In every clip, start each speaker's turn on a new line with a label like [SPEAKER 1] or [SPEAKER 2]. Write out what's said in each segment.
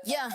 [SPEAKER 1] Yeah.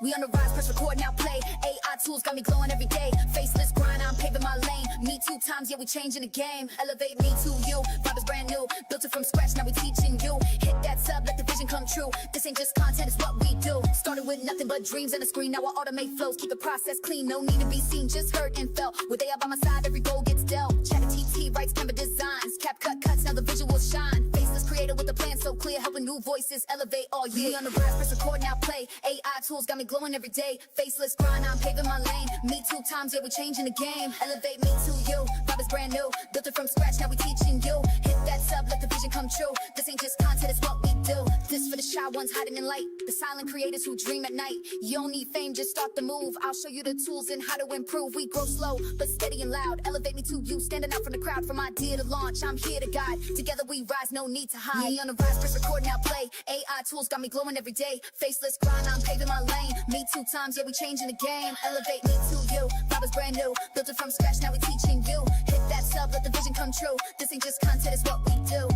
[SPEAKER 1] We on the rise, press record, now play. AI tools got me glowing every day. Faceless grind, I'm paving my lane. Me 2 times, yeah, we changing the game. Elevate me to you, vibe is brand new. Built it from scratch, now we teaching you. Hit that sub, let the vision come true. This ain't just content, it's what we do. Started with nothing but dreams and a screen. Now I automate flows, keep the process clean. No need to be seen, just heard and felt. With AI by my side, every goal gets dealt. ChatGPT writes Canva designs. CapCut cuts, now the visuals shine. Faceless creator with a plan so clear, helping new voices elevate all year. We on the rise, press record, now play. AI tools got me glowing every day. Faceless grind, I'm paving my lane. Me 2 times, yeah, we changing the game. Elevate me to you, vibe is brand new. Built it from scratch, now we teaching you. Hit that sub, let the vision come true. This ain't just content, it's what we do. This for the shy ones hiding in light, the silent creators who dream at night. You don't need fame, just start the move. I'll show you the tools and how to improve. We grow slow, but steady and loud. Elevate me to you, standing out from the crowd. From idea to launch, I'm here to guide. Together we rise, no need to hide. Me on the rise, press record, now play. AI tools got me glowing every day. Faceless grind, I'm paving my lane. Me 2 times, yeah, we changing the game. Elevate me to you, vibe is brand new. Built it from scratch, now we teaching you. Hit that sub, let the vision come true. This ain't just content, it's what we do.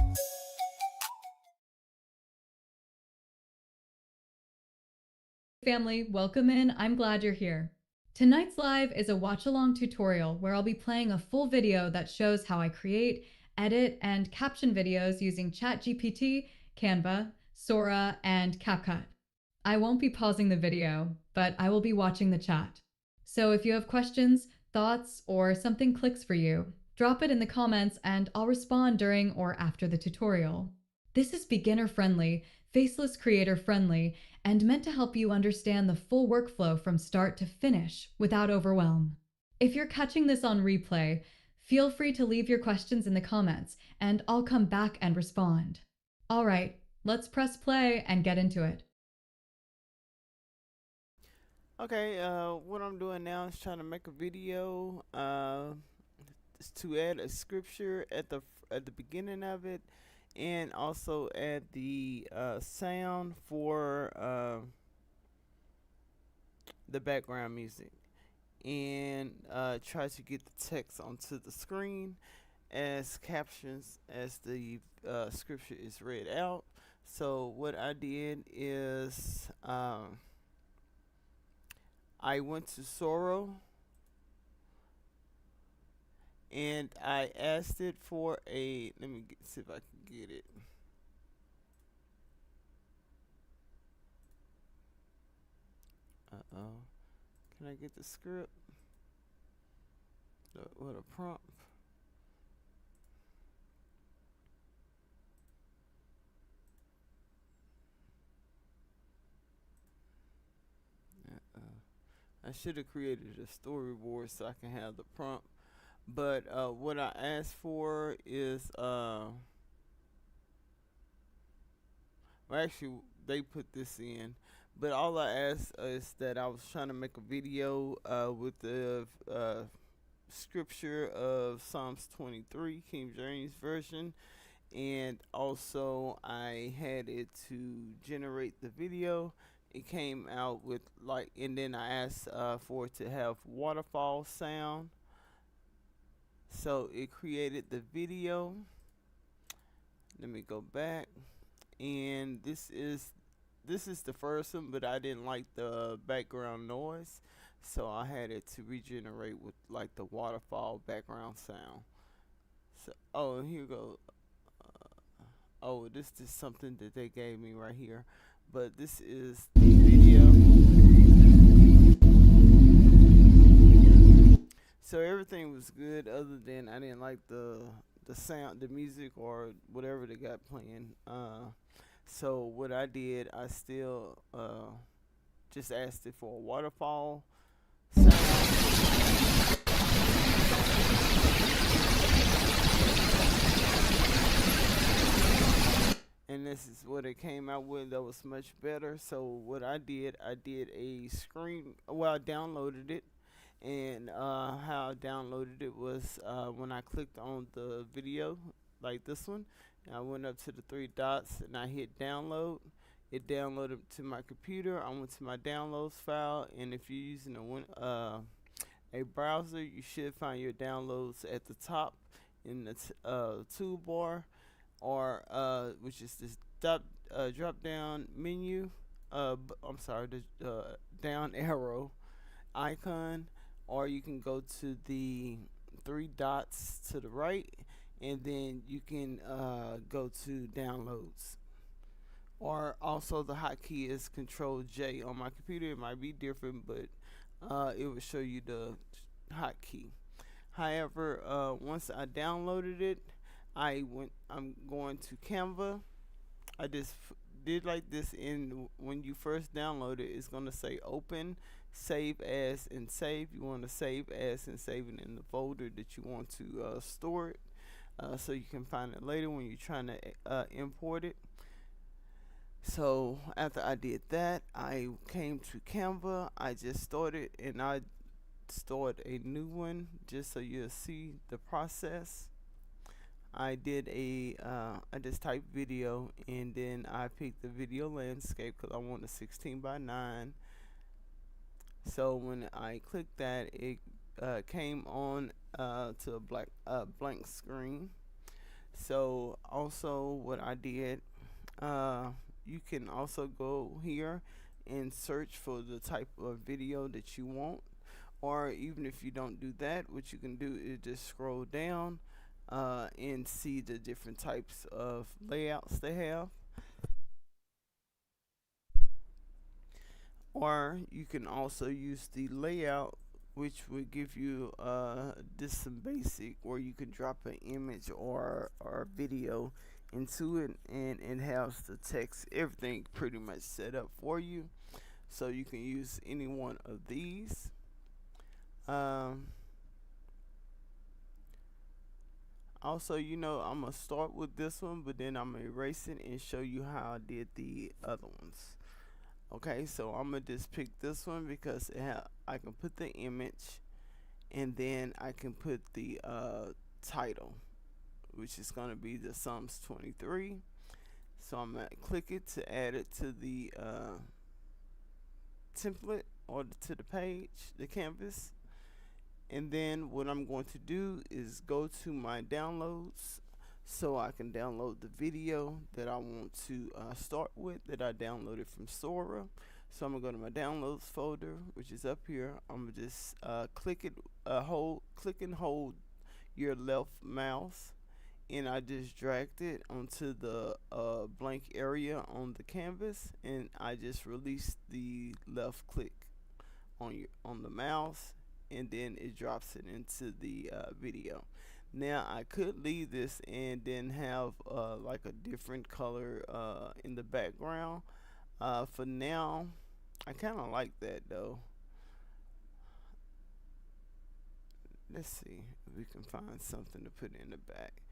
[SPEAKER 2] Family, welcome in. I'm glad you're here. Tonight's live is a watch-along tutorial where I'll be playing a full video that shows how I create, edit, and caption videos using ChatGPT, Canva, Sora, and CapCut. I won't be pausing the video, but I will be watching the chat. So if you have questions, thoughts, or something clicks for you, drop it in the comments and I'll respond during or after the tutorial. This is beginner-friendly, faceless creator-friendly, and meant to help you understand the full workflow from start to finish without overwhelm. If you're catching this on replay, feel free to leave your questions in the comments and I'll come back and respond. All right, let's press play and get into it.
[SPEAKER 3] Okay, what I'm doing now is trying to make a video is to add a scripture at the beginning of it, and also add the sound for the background music, and try to get the text onto the screen as captions as the scripture is read out. So what I did is I went to Sora and I asked it for a, let me see if I can get it. Uh-oh. Can I get the script? What a prompt. I should have created a storyboard so I can have the prompt. But what I asked for is, well, actually they put this in, but all I asked is that I was trying to make a video with the scripture of Psalms 23, King James Version, and also I had it to generate the video. It came out with like, and then I asked for it to have waterfall sound. So it created the video. Let me go back, and this is the first one, but I didn't like the background noise, so I had it to regenerate with like the waterfall background sound. So oh, here we go. Oh, this is something that they gave me right here, but this is the video. So everything was good, other than I didn't like the sound, the music, or whatever they got playing. So what I did, I still just asked it for a waterfall sound. And this is what it came out with. That was much better. So what I did a screen, well, I downloaded it. And how I downloaded it was when I clicked on the video, like this one, and I went up to the 3 dots and I hit download. It downloaded to my computer. I went to my downloads file, and if you're using a browser, you should find your downloads at the top in the toolbar, or which is this drop down menu I'm sorry, the down arrow icon, or you can go to the three dots to the right, and then you can go to downloads. Or also the hotkey is Control J on my computer. It might be different, but it will show you the hotkey. However, once I downloaded it, I'm going to Canva. I just did like this. In when you first download it, it's gonna say open, save as, and save. You want to save as and save it in the folder that you want to store it, so you can find it later when you're trying to import it. So after I did that, I came to Canva. I just started, and I stored a new one just so you'll see the process. I just typed video, and then I picked the video landscape because I want a 16 by 9. So when I clicked that, it came on to a blank screen. So also what I did, you can also go here and search for the type of video that you want. Or even if you don't do that, what you can do is just scroll down and see the different types of layouts they have. Or you can also use the layout, which would give you just some basic, where you can drop an image or video into it, and it has the text, everything pretty much set up for you. So you can use any one of these. Also, I'm gonna start with this one, but then I'm gonna erase it and show you how I did the other ones. Okay, so I'm gonna just pick this one because I can put the image, and then I can put the title, which is gonna be the Psalms 23. So I'm gonna click it to add it to the template, or to the page, the canvas. And then what I'm going to do is go to my downloads, so I can download the video that I want to start with, that I downloaded from Sora. So I'm gonna go to my downloads folder, which is up here. I'm gonna just click and hold your left mouse, and I just dragged it onto the blank area on the canvas, and I just released the left click on the mouse, and then it drops it into the video. Now I could leave this and then have like a different color in the background. For now, I kind of like that though. Let's see if we can find something to put in the back,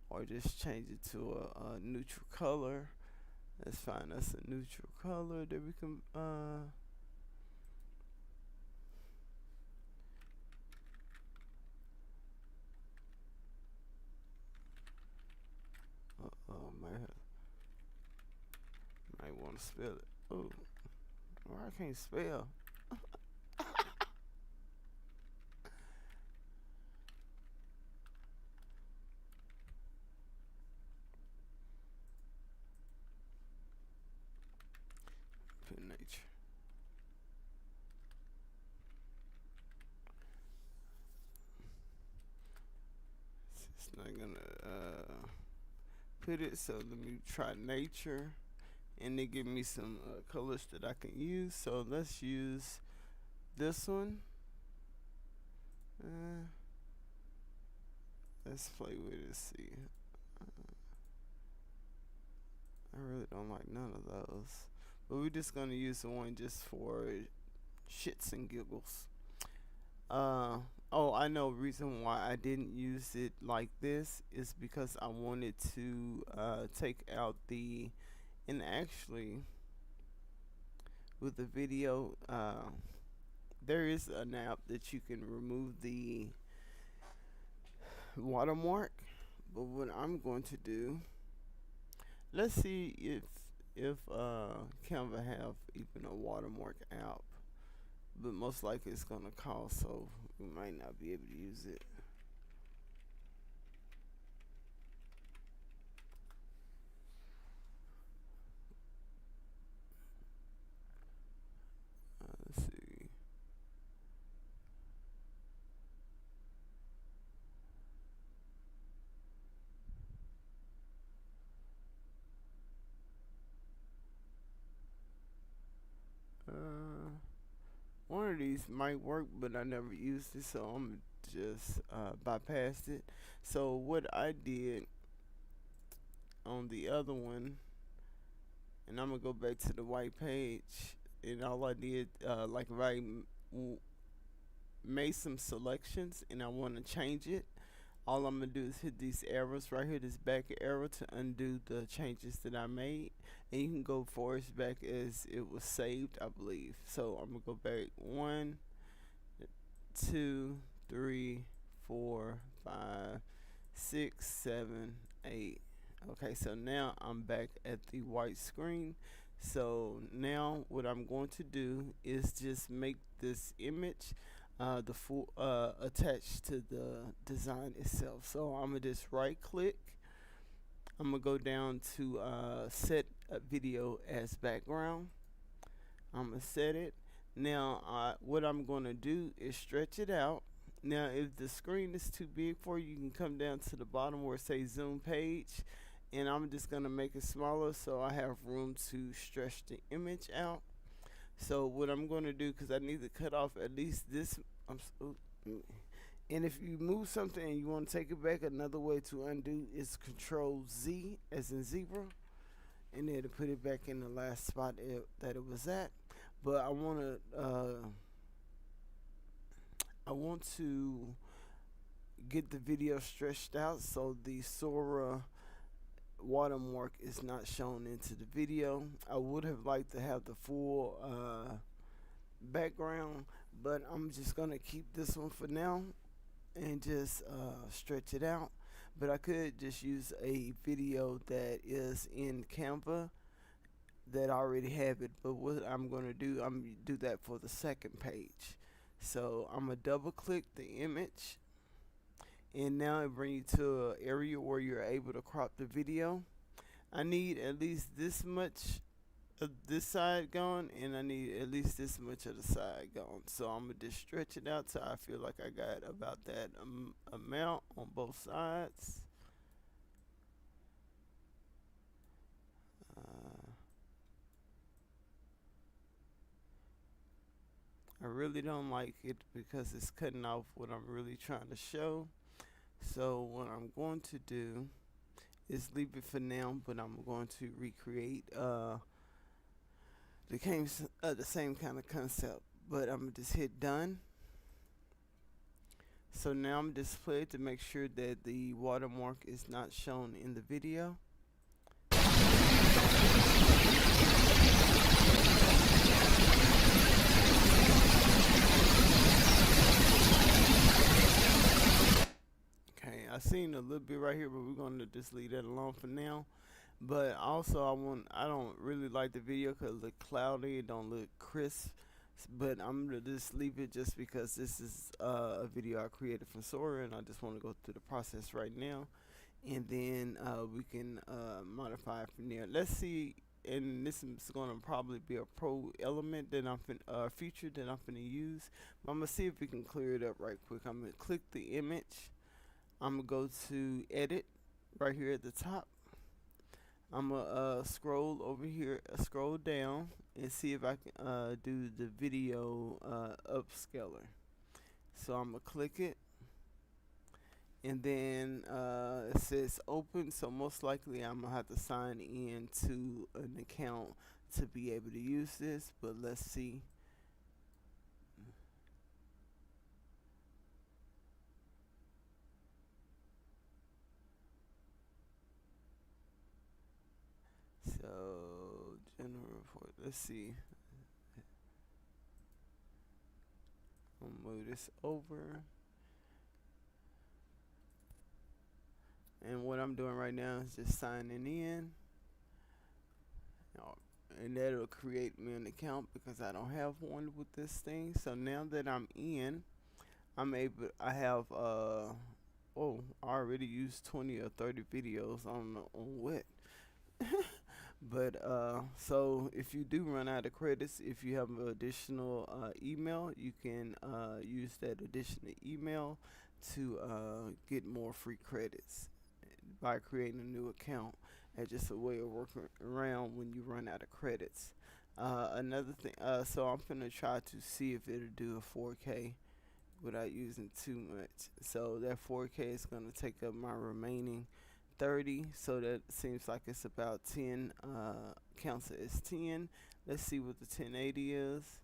[SPEAKER 3] or just change it to a neutral color. Let's find us a neutral color that we can might want to spell it. Oh, I can't spell. Put nature. It's not gonna put it, so let me try nature, and they give me some colors that I can use. So let's use this one. Let's play with it. See, I really don't like none of those, but we're just gonna use the one just for shits and giggles. Oh, I know reason why I didn't use it like this is because I wanted to take out the, and actually with the video, there is an app that you can remove the watermark. But what I'm going to do, let's see if Canva have even a watermark app, but most likely it's gonna cost, so we might not be able to use it. of these might work, but I never used it, so I'm just bypassed it. So what I did on the other one, and I'm gonna go back to the white page, and all I did, like if I made some selections and I want to change it, all I'm gonna do is hit these arrows right here, this back arrow, to undo the changes that I made, and you can go for as back as it was saved, I believe. So I'm gonna go back 1, 2, 3, 4, 5, 6, 7, 8. Okay, so now I'm back at the white screen. So now what I'm going to do is just make this image the full attached to the design itself. So I'm gonna just right click. I'm gonna go down to set a video as background. I'm gonna set it. Now what I'm gonna do is stretch it out. Now if the screen is too big for you, you can come down to the bottom where it says zoom page, and I'm just gonna make it smaller so I have room to stretch the image out. So what I'm going to do, because I need to cut off at least this, and if you move something and you want to take it back, another way to undo is Control Z as in zebra, and then to put it back in the last spot that it was at. But I want to get the video stretched out so the Sora watermark is not shown into the video. I would have liked to have the full background, but I'm just gonna keep this one for now and just stretch it out. But I could just use a video that is in Canva that I already have it, but what I'm gonna do, I'm gonna do that for the second page. So I'm gonna double click the image, and now it brings you to an area where you're able to crop the video. I need at least this much of this side gone, and I need at least this much of the side gone. So I'm gonna just stretch it out till I feel like I got about that amount on both sides. I really don't like it because it's cutting off what I'm really trying to show. So what I'm going to do is leave it for now, but I'm going to recreate the same kind of concept. But I'm gonna just hit done. So now I'm displayed to make sure that the watermark is not shown in the video. I seen a little bit right here, but we're going to just leave that alone for now. But also I don't really like the video because it look cloudy, it don't look crisp, but I'm going to just leave it just because this is a video I created from Sora, and I just want to go through the process right now, and then we can modify it from there. Let's see, and this is going to probably be a pro element that I'm feature that I'm going to use, but I'm going to see if we can clear it up right quick. I'm going to click the image. I'm going to go to edit right here at the top. I'm going to scroll over here, scroll down, and see if I can do the video upscaler. So I'm going to click it. And then it says open, so most likely I'm going to have to sign in to an account to be able to use this, but let's see. So general report, let's see. I'll move this over. And what I'm doing right now is just signing in. And that'll create me an account because I don't have one with this thing. So now that I'm in, I have I already used 20 or 30 videos. I don't know on what. But so if you do run out of credits, if you have an additional email, you can use that additional email to get more free credits by creating a new account. As just a way of working around when you run out of credits. Another thing, so I'm gonna try to see if it'll do a 4K without using too much. So that 4K is gonna take up my remaining 30. So that seems like it's about 10. Counts as 10. Let's see what the 1080 is.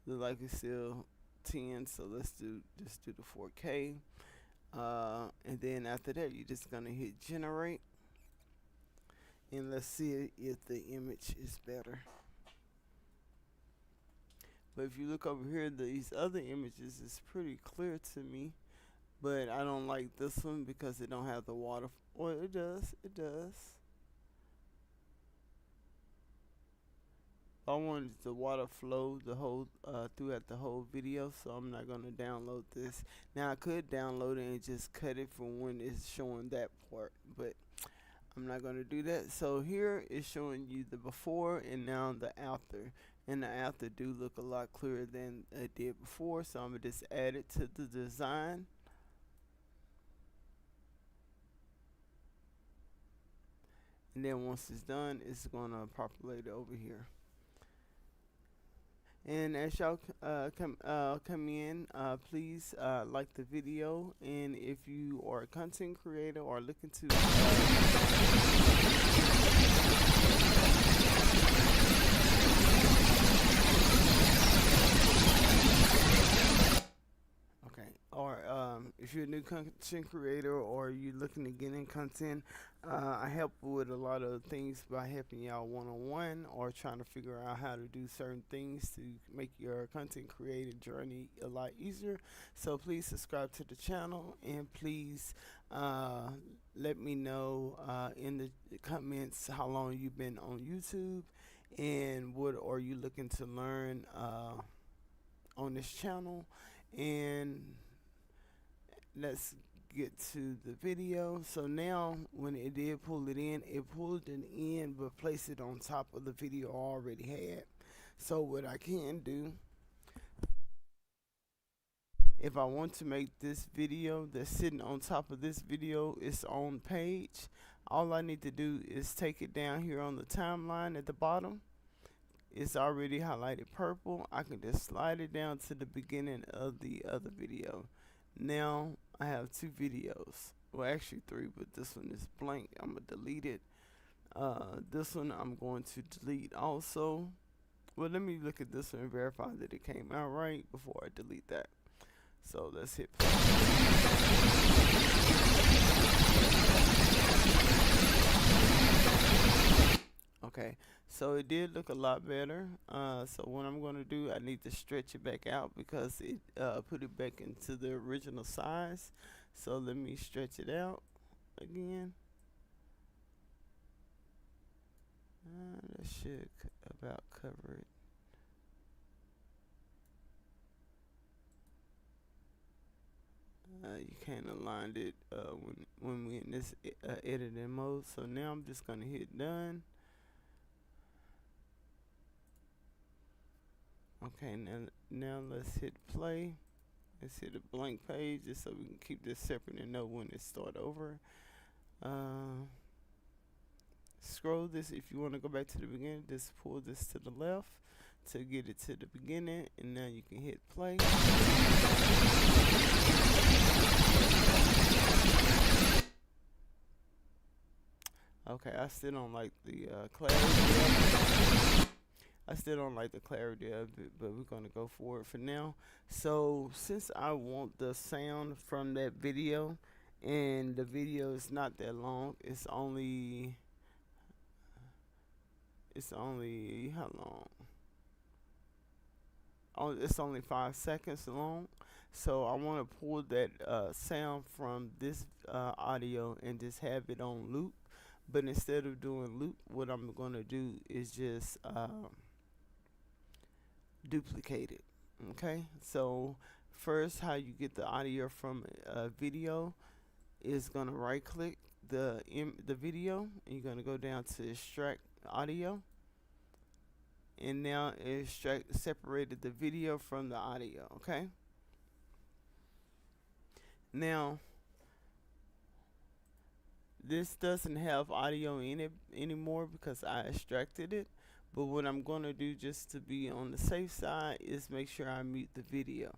[SPEAKER 3] Look like it's still 10. So let's just do the 4K. And then after that, you're just gonna hit generate, and let's see if the image is better. But if you look over here, these other images is pretty clear to me. But I don't like this one because it don't have the water. Well, it does. It does. I wanted the water flow the whole throughout the whole video, so I'm not gonna download this. Now I could download it and just cut it from when it's showing that part, but I'm not gonna do that. So here is showing you the before and now the after, and the after do look a lot clearer than it did before. So I'm gonna just add it to the design. And then once it's done, it's gonna populate over here. And as y'all come in, please like the video. And if you are a content creator or looking to if you're a new content creator or you're looking to get in content, I help with a lot of things by helping y'all one-on-one or trying to figure out how to do certain things to make your content creating journey a lot easier. So please subscribe to the channel, and please let me know in the comments how long you've been on YouTube and what are you looking to learn on this channel. And let's get to the video. So now when it did pull it pulled it in but placed it on top of the video I already had. So what I can do, if I want to make this video that's sitting on top of this video its own page, all I need to do is take it down here on the timeline at the bottom. It's already highlighted purple. I can just slide it down to the beginning of the other video. Now I have two videos, well actually three, but this one is blank. I'm gonna delete it. This one I'm going to delete also. Well, let me look at this one and verify that it came out right before I delete that. So let's hit play. Okay, so it did look a lot better. So what I'm going to do, I need to stretch it back out because it put it back into the original size. So let me stretch it out again. That should about cover it. You kind of aligned it when we in this editing mode. So now I'm just going to hit done. Okay, now let's hit play. Let's hit a blank page just so we can keep this separate and know when it start over. Scroll this if you want to go back to the beginning. Just pull this to the left to get it to the beginning, and now you can hit play. Okay, I still don't like the clarity. I still don't like the clarity of it, but we're gonna go for it for now. So since I want the sound from that video, and the video is not that long, it's only how long? Oh, it's only 5 seconds long. So I want to pull that sound from this audio and just have it on loop. But instead of doing loop, what I'm gonna do is just duplicate it. Okay, so first, how you get the audio from a video is gonna right click the video, and you're gonna go down to extract audio, and now it separated the video from the audio. Okay, now this doesn't have audio in it anymore because I extracted it. But what I'm going to do just to be on the safe side is make sure I mute the video.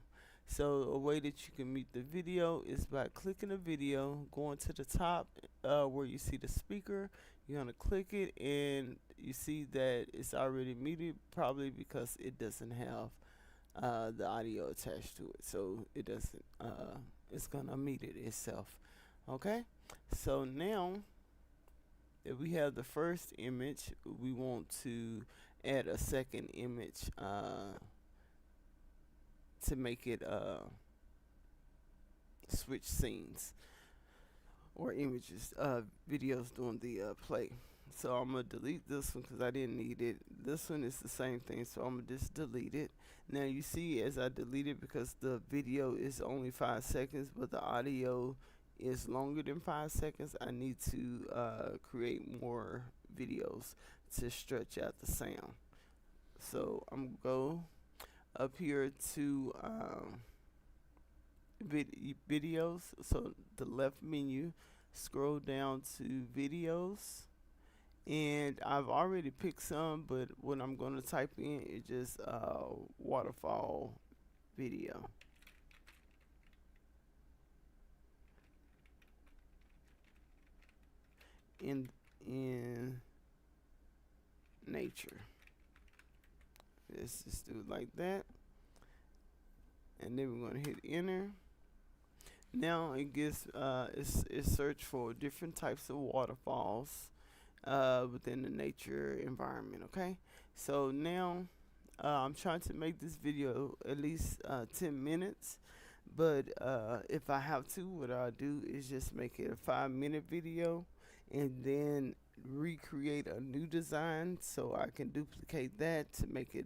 [SPEAKER 3] So a way that you can mute the video is by clicking the video, going to the top where you see the speaker. You're going to click it, and you see that it's already muted, probably because it doesn't have the audio attached to it. So it doesn't, it's going to mute it itself. Okay, so now if we have the first image, we want to add a second image to make it switch scenes or images, videos during the play. So I'm gonna delete this one because I didn't need it. This one is the same thing, so I'm gonna just delete it. Now you see as I delete it, because the video is only 5 seconds but the audio is longer than 5 seconds, I need to create more videos to stretch out the sound. So I'm gonna go up here to videos. So the left menu, scroll down to videos, and I've already picked some, but what I'm going to type in is just waterfall video. In nature. Let's just do it like that, and then we're going to hit enter. Now it gets it's search for different types of waterfalls within the nature environment. Okay, so now I'm trying to make this video at least 10 minutes, but if I have to, what I'll do is just make it a 5-minute video and then recreate a new design so I can duplicate that to make it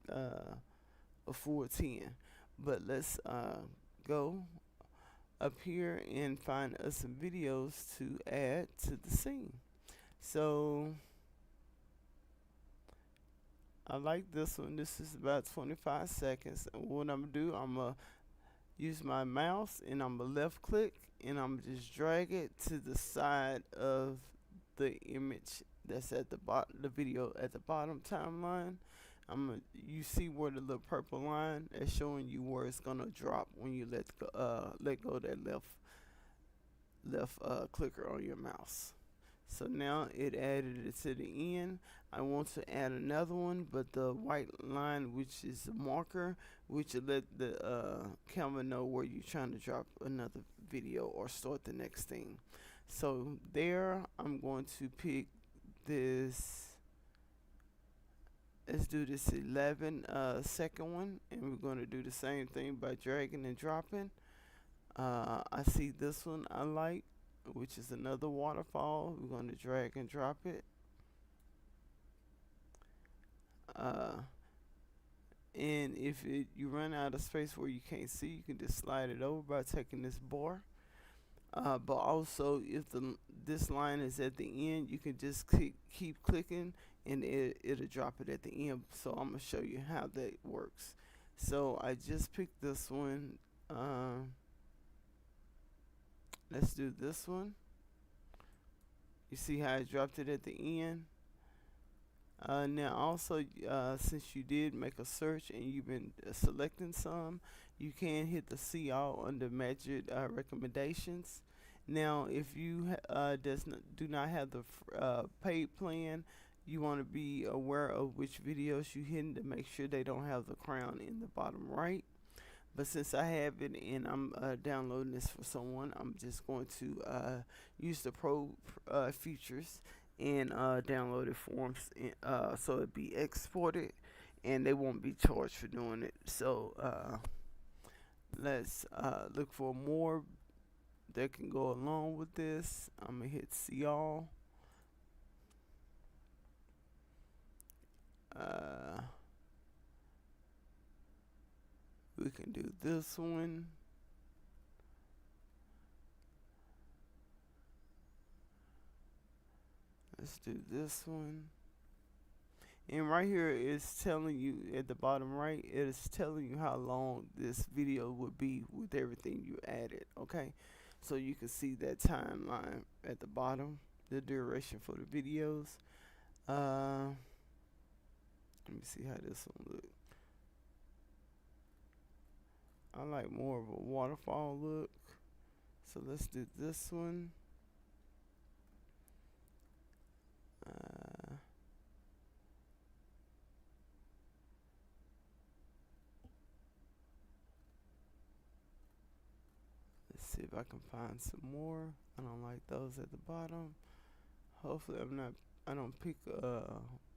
[SPEAKER 3] a full 10. But let's go up here and find us some videos to add to the scene. So I like this one. This is about 25 seconds. And what I'm gonna do, I'm gonna use my mouse and I'm gonna left click and I'm gonna just drag it to the side of the image that's at the bottom, the video at the bottom timeline. You see where the little purple line is showing you where it's gonna drop when you let go of that left clicker on your mouse. So now it added it to the end. I want to add another one, but the white line, which is the marker, which will let the Canva know where you're trying to drop another video or start the next thing. So there, I'm going to pick this. Let's do this 11-second one, and we're going to do the same thing by dragging and dropping. I see this one I like, which is another waterfall. We're going to drag and drop it. And if you run out of space where you can't see, you can just slide it over by taking this bar. But also, if this line is at the end, you can just keep clicking and it'll drop it at the end. So I'm going to show you how that works. So I just picked this one. Let's do this one. You see how I dropped it at the end? Now also, since you did make a search and you've been selecting some, you can hit the see all under magic recommendations. Now if you do not have the paid plan, you want to be aware of which videos you hidden to make sure they don't have the crown in the bottom right. But since I have it and I'm downloading this for someone, I'm just going to use the pro features and download it for them, so it'll be exported and they won't be charged for doing it. So let's look for more that can go along with this. I'm gonna hit see all. We can do this one. Let's do this one. And right here it's telling you at the bottom right, it is telling you how long this video would be with everything you added. Okay, so you can see that timeline at the bottom, the duration for the videos. see how this one look. I like more of a waterfall look. So let's do this one. Let's see if I can find some more. I don't like those at the bottom. Hopefully I don't pick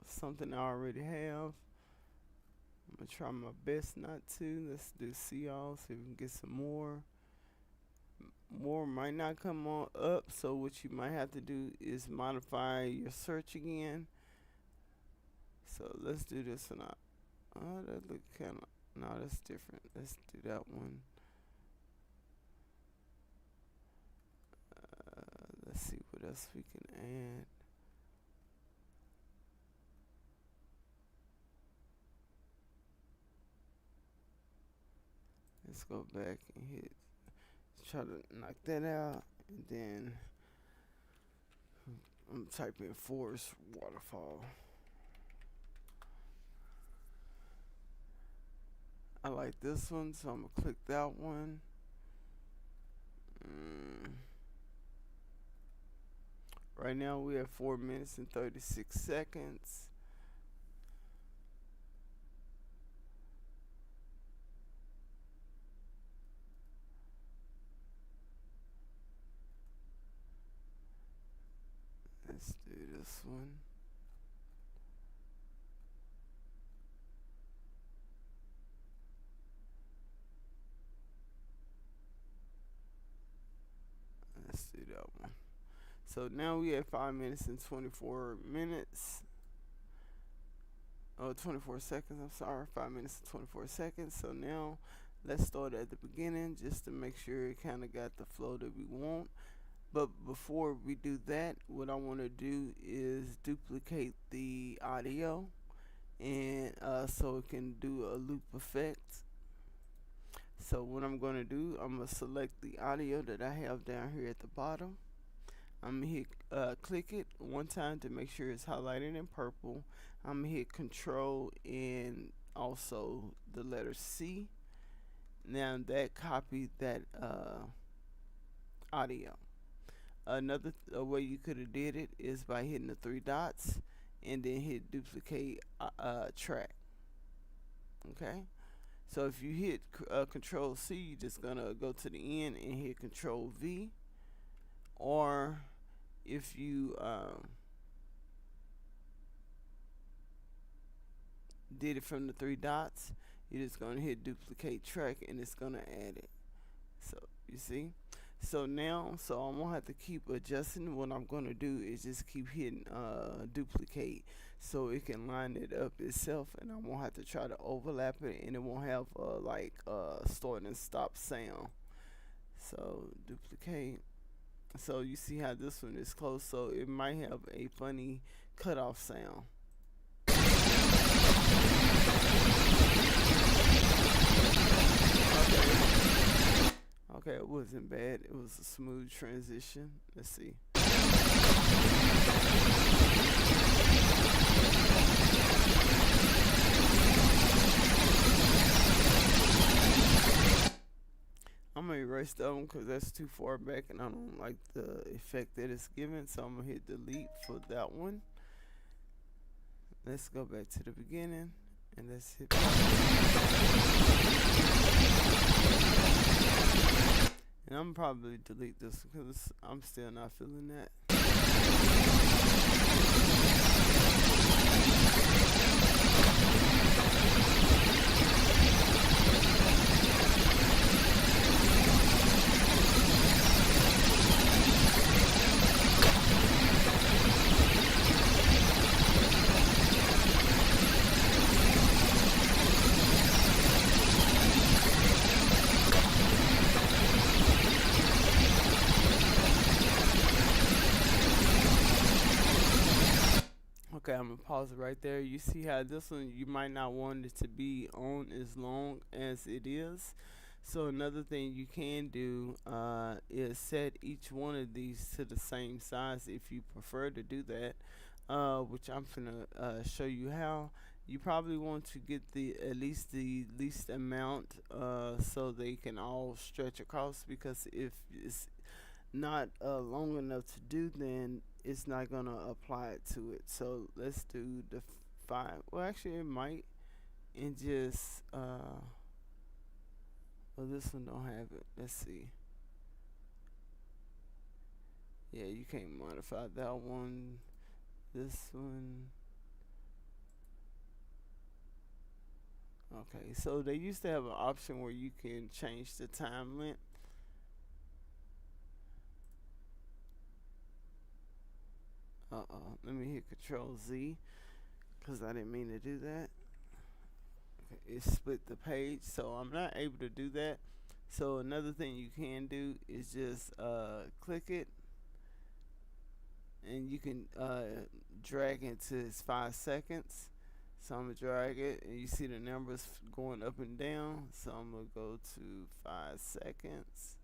[SPEAKER 3] something I already have. I'm gonna try my best not to. Let's do see all, so we can get some more. More might not come on up, so what you might have to do is modify your search again. So let's do this one. Oh, that look kind of, no, that's different. Let's do that one. Let's see what else we can add. Let's go back and try to knock that out, and then I'm typing forest waterfall. I like this one, so I'm gonna click that one. Right now we have 4 minutes and 36 seconds. Let's do this one. Let's do that one. So now we have 5 minutes and 24 minutes. Oh, 24 seconds, I'm sorry. 5 minutes and 24 seconds. So now let's start at the beginning just to make sure it kind of got the flow that we want. But before we do that, what I want to do is duplicate the audio, and so it can do a loop effect. So what I'm going to do, I'm going to select the audio that I have down here at the bottom. I'm going to hit click it one time to make sure it's highlighted in purple. I'm going to hit Control and also the letter C. Now that copied that audio. Another way you could have did it is by hitting the 3 dots and then hit duplicate track. Okay, so if you hit Control C, you're just gonna go to the end and hit Control V, or if you did it from the 3 dots, you're just gonna hit duplicate track and it's gonna add it. So you see. So now, I'm gonna have to keep adjusting. What I'm gonna do is just keep hitting duplicate so it can line it up itself, and I won't have to try to overlap it, and it won't have like start and stop sound. So duplicate. So you see how this one is close, so it might have a funny cutoff sound. Okay, it wasn't bad. It was a smooth transition. Let's see. I'm gonna erase that one because that's too far back and I don't like the effect that it's giving, so I'm gonna hit delete for that one. Let's go back to the beginning and let's hit and I'm probably delete this because I'm still not feeling that. Okay, I'm gonna pause it right there. You see how this one, you might not want it to be on as long as it is. So another thing you can do is set each one of these to the same size if you prefer to do that, which I'm gonna show you how. you probably want to get the at least the least amount so they can all stretch across, because if it's not long enough to do, then it's not gonna apply it to it. So let's do the 5. Well, actually it might, and just well, this one don't have it. Let's see. Yeah, you can't modify that one. This one. Okay, so they used to have an option where you can change the time length. Let me hit Control Z, because I didn't mean to do that. Okay, it split the page, so I'm not able to do that. So another thing you can do is just click it, and you can drag into its 5 seconds. So I'm gonna drag it, and you see the numbers going up and down. So I'm gonna go to 5 seconds.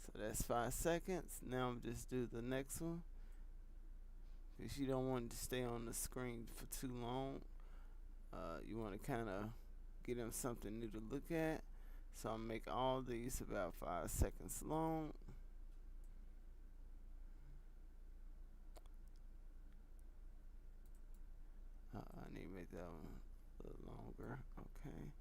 [SPEAKER 3] So that's 5 seconds. Now I'm just do the next one, because you don't want it to stay on the screen for too long. You want to kind of get them something new to look at. So I'll make all these about 5 seconds long. I need to make that one a little longer. Okay.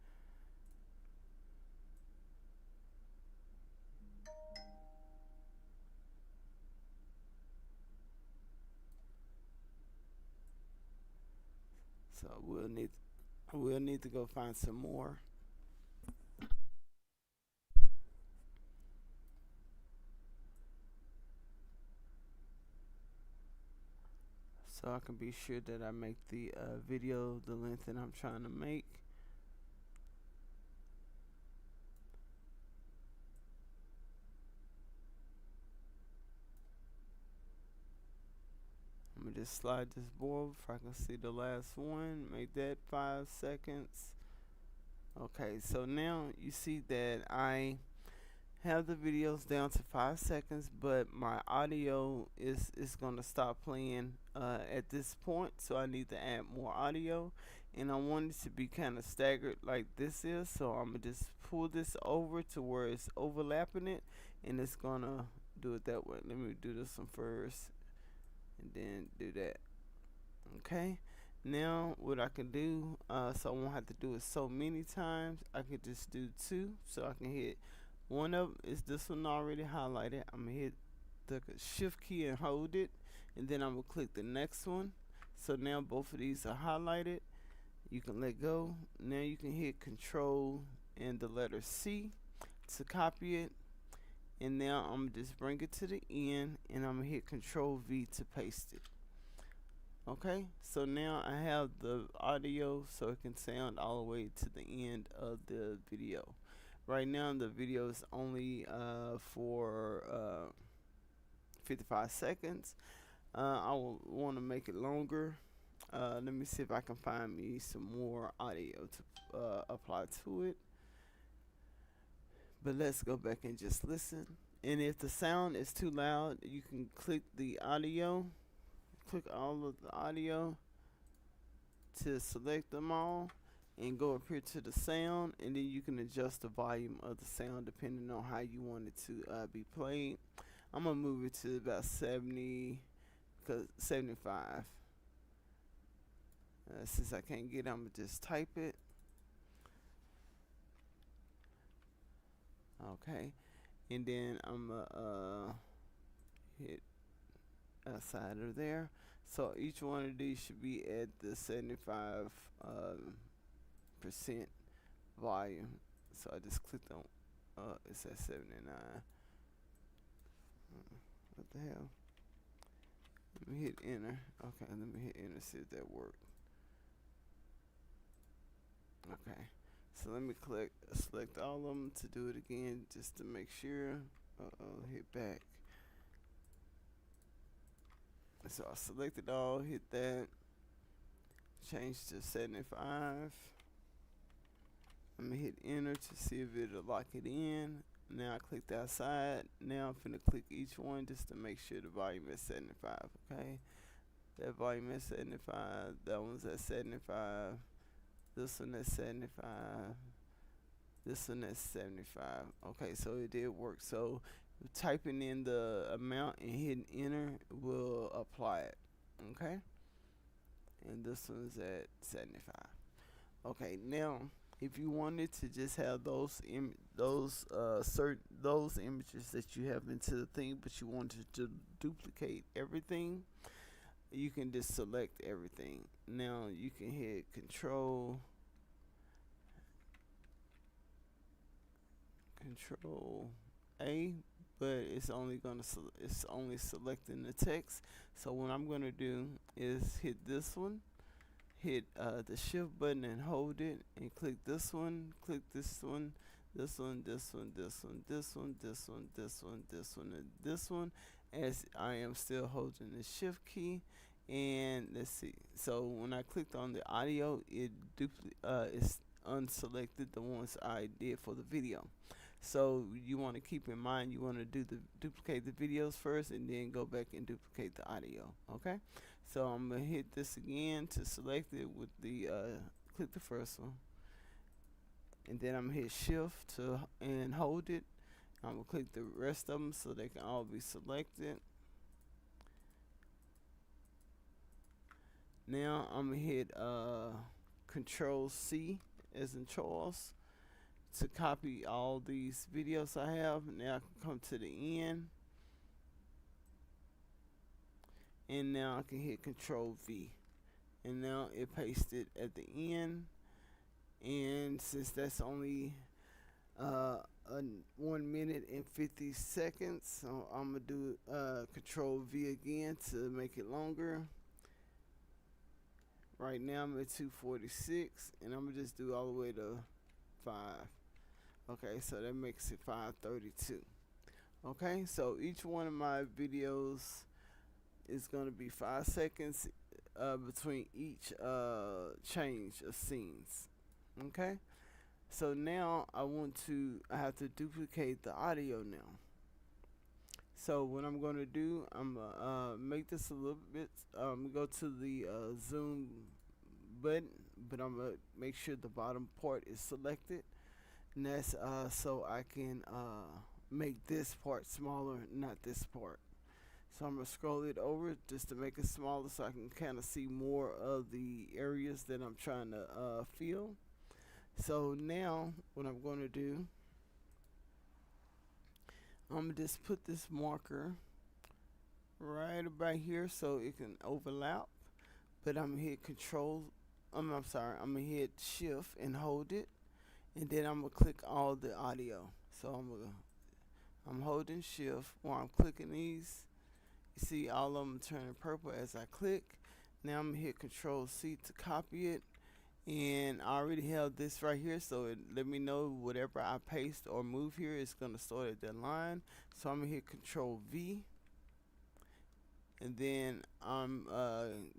[SPEAKER 3] So we'll need to go find some more. So I can be sure that I make the video the length that I'm trying to make. I'm gonna just slide this board if I can see the last one. Make that 5 seconds. Okay, so now you see that I have the videos down to 5 seconds, but my audio is gonna stop playing at this point, so I need to add more audio, and I want it to be kind of staggered like this is. So I'm gonna just pull this over to where it's overlapping it, and it's gonna do it that way. Let me do this one first, and then do that. Okay, now what I can do, so I won't have to do it so many times, I could just do 2. So I can hit one of them, is this one already highlighted. I'm gonna hit the shift key and hold it, and then I'm gonna click the next one. So now both of these are highlighted. You can let go. Now you can hit Control and the letter C to copy it, and now I'm gonna just bring it to the end, and I'm gonna hit Control V to paste it. Okay, so now I have the audio so it can sound all the way to the end of the video. Right now the video is only for 55 seconds. I will want to make it longer. Let me see if I can find me some more audio to apply to it. But let's go back and just listen. And if the sound is too loud, you can click the audio. Click all of the audio to select them all, and go up here to the sound, and then you can adjust the volume of the sound depending on how you want it to be played. I'm gonna move it to about 70, 75. Since I can't get it, I'm gonna just type it. Okay, and then I'm gonna hit outside of there. So each one of these should be at the 75% volume. So I just clicked on it's at 79. What the hell? Let me hit enter. Okay, let me hit enter, see if that worked. Okay, so let me select all of them to do it again, just to make sure. Hit back. So I selected all, hit that, change to 75. I'm gonna hit enter to see if it'll lock it in. Now I clicked outside. Now I'm finna click each one just to make sure the volume is 75. Okay, That volume is 75. That one's at 75. This one at 75. This one at 75. Okay, so it did work. So typing in the amount and hitting enter will apply it. Okay, and this one's at 75. Okay, now if you wanted to just have those those images that you have into the thing, but you wanted to duplicate everything, you can just select everything. Now you can hit Control A, but it's only selecting the text. So what I'm gonna do is hit this one, hit the shift button and hold it, and click this one, click this one, this one, this one, this one, this one, this one, this one, this one, and this one, as I am still holding the shift key. And let's see, so when I clicked on the audio, it's unselected the ones I did for the video. So you want to keep in mind, you want to duplicate the videos first and then go back and duplicate the audio. Okay, so I'm gonna hit this again to select it with the click the first one, and then I'm gonna hit shift and hold it. I'm gonna click the rest of them so they can all be selected. Now I'm gonna hit Control C as in Charles to copy all these videos I have. Now I can come to the end, and now I can hit Control V, and now it pasted at the end. And since that's only 1 minute and 50 seconds, so I'm gonna do Control V again to make it longer. Right now I'm at 246, and I'm gonna just do all the way to 5. Okay, so that makes it 532. Okay, so each one of my videos is gonna be 5 seconds between each change of scenes. Okay, so now I have to duplicate the audio now. So what I'm going to do, I'm gonna make this a little bit. Go to the zoom button, but I'm gonna make sure the bottom part is selected, and that's so I can make this part smaller, not this part. So I'm gonna scroll it over just to make it smaller, so I can kind of see more of the areas that I'm trying to fill. So now what I'm going to do, I'm gonna just put this marker right about here so it can overlap. But I'm gonna hit Control. I'm gonna hit Shift and hold it, and then I'm gonna click all the audio. So I'm holding Shift while I'm clicking these. You see all of them turning purple as I click. Now I'm gonna hit Control C to copy it. And I already have this right here, so it let me know whatever I paste or move here is going to start at that line. So I'm going to hit Control V, and then I'm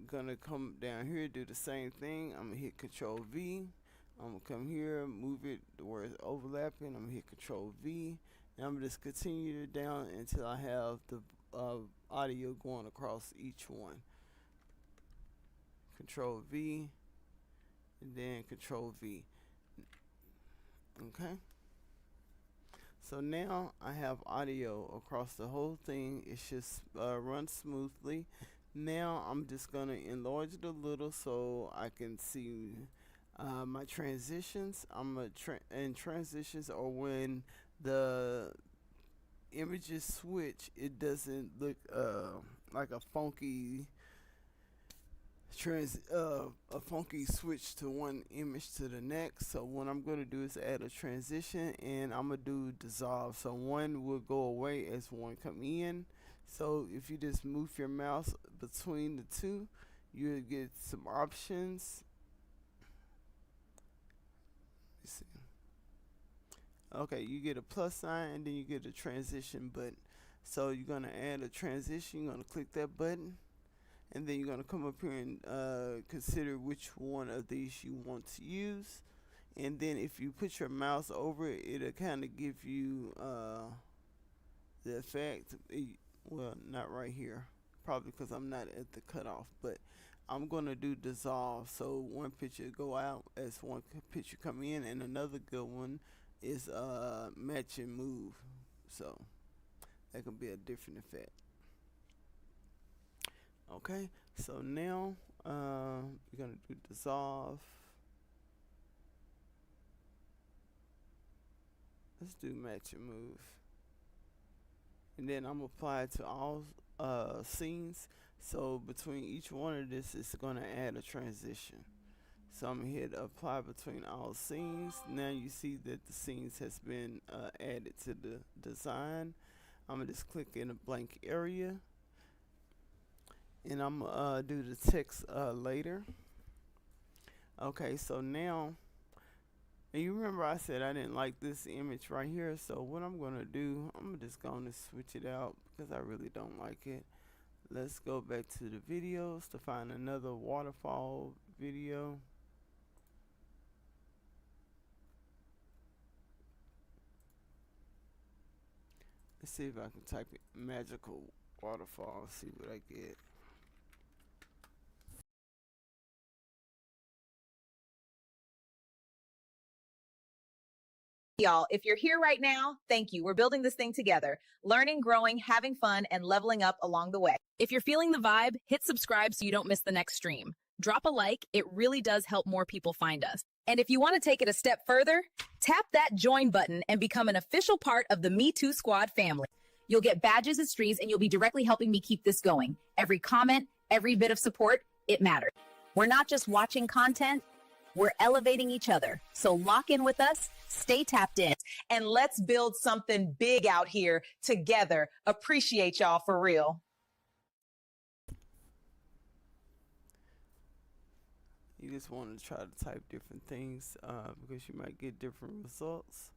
[SPEAKER 3] going to come down here, do the same thing. I'm going to hit Control V. I'm going to come here, move it where it's overlapping. I'm going to hit Control V, and I'm going to just continue it down until I have the audio going across each one. Control V, and then Control V. Okay, so now I have audio across the whole thing. It should run smoothly. Now I'm just gonna enlarge it a little so I can see my transitions. And transitions are when the images switch, it doesn't look like a funky a funky switch to one image to the next. So what I'm going to do is add a transition, and I'm going to do dissolve, so one will go away as one come in. So if you just move your mouse between the two, you'll get some options. Let's see. Okay, you get a plus sign, and then you get a transition button. So you're going to add a transition. You're going to click that button, and then you're going to come up here and consider which one of these you want to use. And then if you put your mouse over it, it'll kind of give you the effect. Well, not right here. probably because I'm not at the cutoff, but I'm gonna do dissolve. So one picture go out as one picture come in, and another good one is match and move. So that could be a different effect. Okay, so now we're gonna do dissolve. Let's do match and move, and then I'm gonna apply it to all scenes. So between each one of this, it's gonna add a transition. So I'm gonna hit apply between all scenes. Now you see that the scenes has been added to the design. I'm gonna just click in a blank area, and I'm gonna do the text later. Okay, so now, and you remember I said I didn't like this image right here. So what I'm gonna do, I'm just gonna switch it out because I really don't like it. Let's go back to the videos to find another waterfall video. Let's see if I can type it magical waterfall, see what I get.
[SPEAKER 4] Y'all, if you're here right now, thank you. We're building this thing together, learning, growing, having fun, and leveling up along the way.
[SPEAKER 5] If you're feeling the vibe, hit subscribe so you don't miss the next stream. Drop a like, it really does help more people find us.
[SPEAKER 4] And if you want to take it a step further, tap that join button and become an official part of the Me Too Squad family. You'll get badges and streams, and you'll be directly helping me keep this going. Every comment, every bit of support, it matters. We're not just watching content, we're elevating each other. So lock in with us, stay tapped in, and let's build something big out here together. Appreciate y'all for real.
[SPEAKER 3] You just want to try to type different things because you might get different results.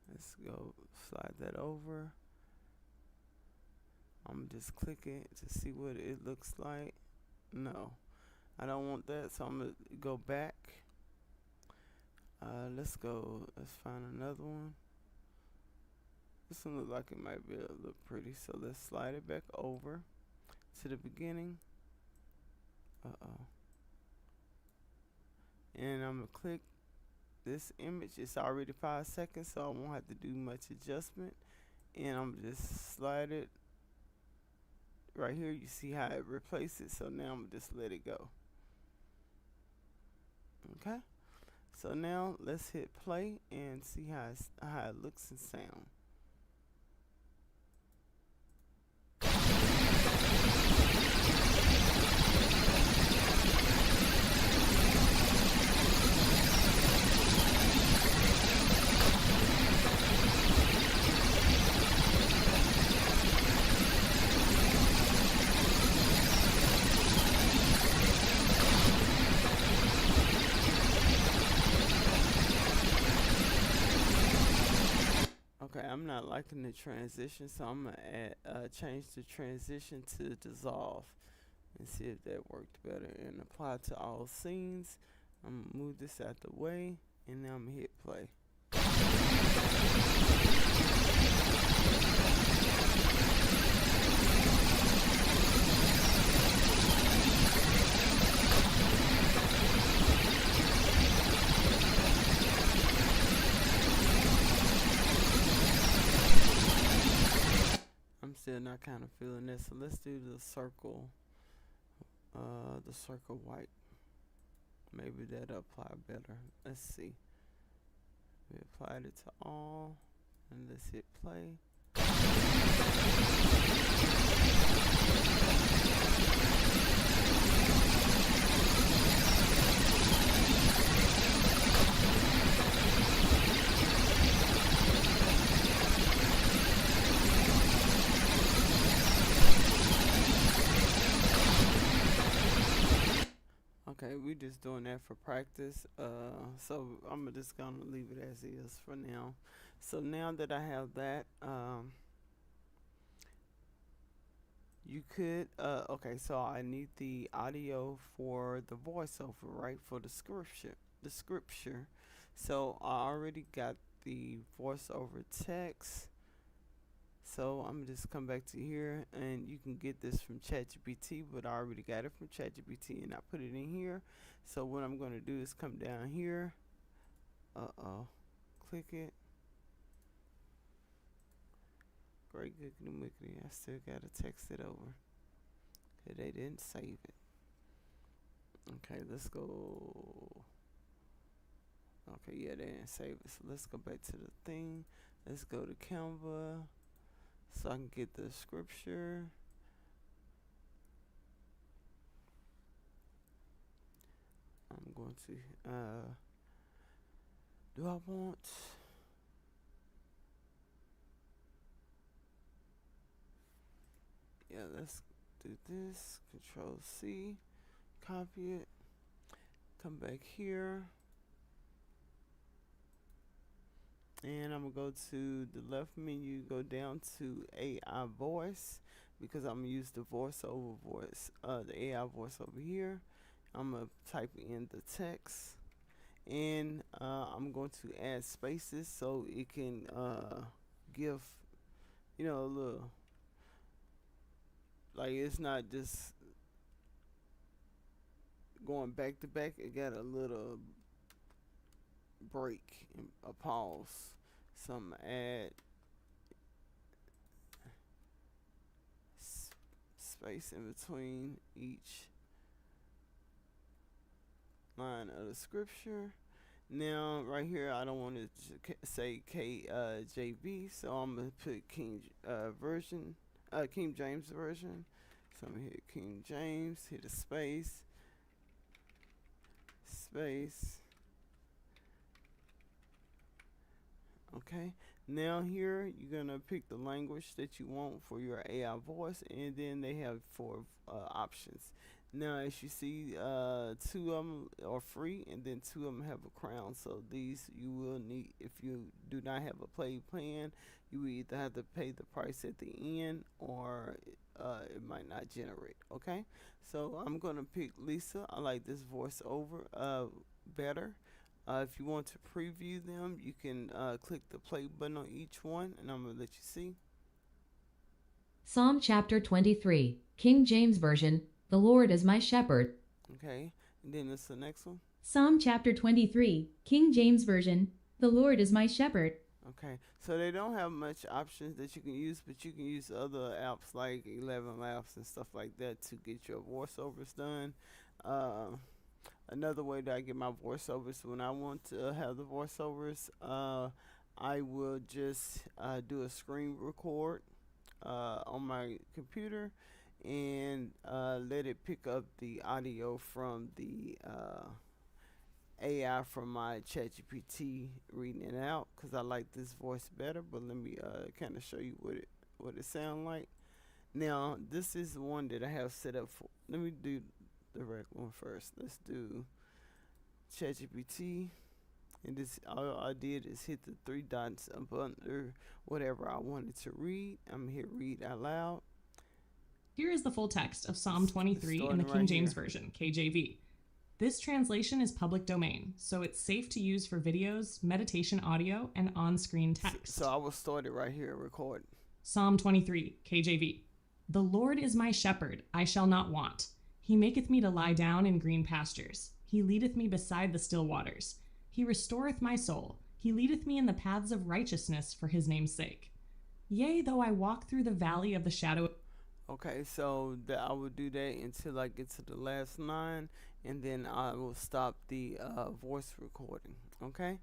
[SPEAKER 3] Let's go slide that over. I'm just clicking to see what it looks like. No, I don't want that, so I'm gonna go back. Let's find another one. This one looks like it might be a little pretty, so let's slide it back over to the beginning. And I'm gonna click this image. It's already 5 seconds, so I won't have to do much adjustment. And I'm just slide it right here. You see how it replaces, so now I'm gonna just let it go. Okay, so now let's hit play and see how it looks and sound. Okay, I'm not liking the transition, so I'm gonna change the transition to dissolve and see if that worked better, and apply to all scenes. I'm gonna move this out the way, and now I'm gonna hit play. I'm still not kind of feeling this, so let's do the circle white. Maybe that'll apply better. Let's see. We applied it to all, and let's hit play. Okay, we just doing that for practice. So I'm just gonna leave it as is for now. So now that I have that, you could, okay, so I need the audio for the voiceover, right? For the scripture. So I already got the voiceover text. So I'm just come back to here, and you can get this from ChatGPT, but I already got it from ChatGPT and I put it in here. So what I'm going to do is come down here, click it. Great googly moogly, I still gotta text it over, cause they didn't save it. Okay, let's go. Okay, yeah, they didn't save it. So let's go back to the thing. Let's go to Canva so I can get the scripture. I'm going to do I want let's do this. Control C, copy it, come back here, and I'm gonna go to the left menu, go down to AI voice, because I'm gonna use the voiceover voice, the AI voice over here. I'm gonna type in the text, and I'm going to add spaces so it can give, a little, like, it's not just going back to back. It got a little break and a pause. So I'm gonna add space in between each line of the scripture. Now right here I don't want to say KJV, so I'm gonna put King James version. So I'm gonna hit King James, hit a space. Okay, now here you're gonna pick the language that you want for your AI voice, and then they have 4 options. Now as you see, 2 of them are free, and then 2 of them have a crown. So these you will need, if you do not have a paid plan, you will either have to pay the price at the end, or it might not generate. Okay, so I'm gonna pick Lisa. I like this voiceover better. If you want to preview them, you can click the play button on each one, and I'm gonna let you see.
[SPEAKER 6] Psalm chapter 23, King James Version, The Lord is my shepherd.
[SPEAKER 3] Okay, and then it's the next one.
[SPEAKER 6] Psalm chapter 23, King James Version, The Lord is my shepherd.
[SPEAKER 3] Okay, so they don't have much options that you can use, but you can use other apps like 11 Labs and stuff like that to get your voiceovers done. Another way that I get my voiceovers, when I want to have the voiceovers, I will just do a screen record on my computer, and let it pick up the audio from the AI from my ChatGPT reading it out, because I like this voice better. But let me kind of show you what it sounds like. Now this is the one that I have set up for. Let me do the regular one first. Let's do ChatGPT, and this, all I did is hit the 3 dots up under whatever I wanted to read. I'm gonna hit read out loud.
[SPEAKER 7] Here is the full text of Psalm 23 in the King
[SPEAKER 3] right
[SPEAKER 7] James
[SPEAKER 3] here.
[SPEAKER 7] Version, KJV. This translation is public domain, so it's safe to use for videos, meditation audio, and on-screen text.
[SPEAKER 3] So I will start it right here, record.
[SPEAKER 7] Psalm 23, KJV. The Lord is my shepherd, I shall not want. He maketh me to lie down in green pastures. He leadeth me beside the still waters. He restoreth my soul. He leadeth me in the paths of righteousness for his name's sake. Yea, though I walk through the valley of the shadow.
[SPEAKER 3] Okay, so I will do that until I get to the last line, and then I will stop the voice recording. Okay,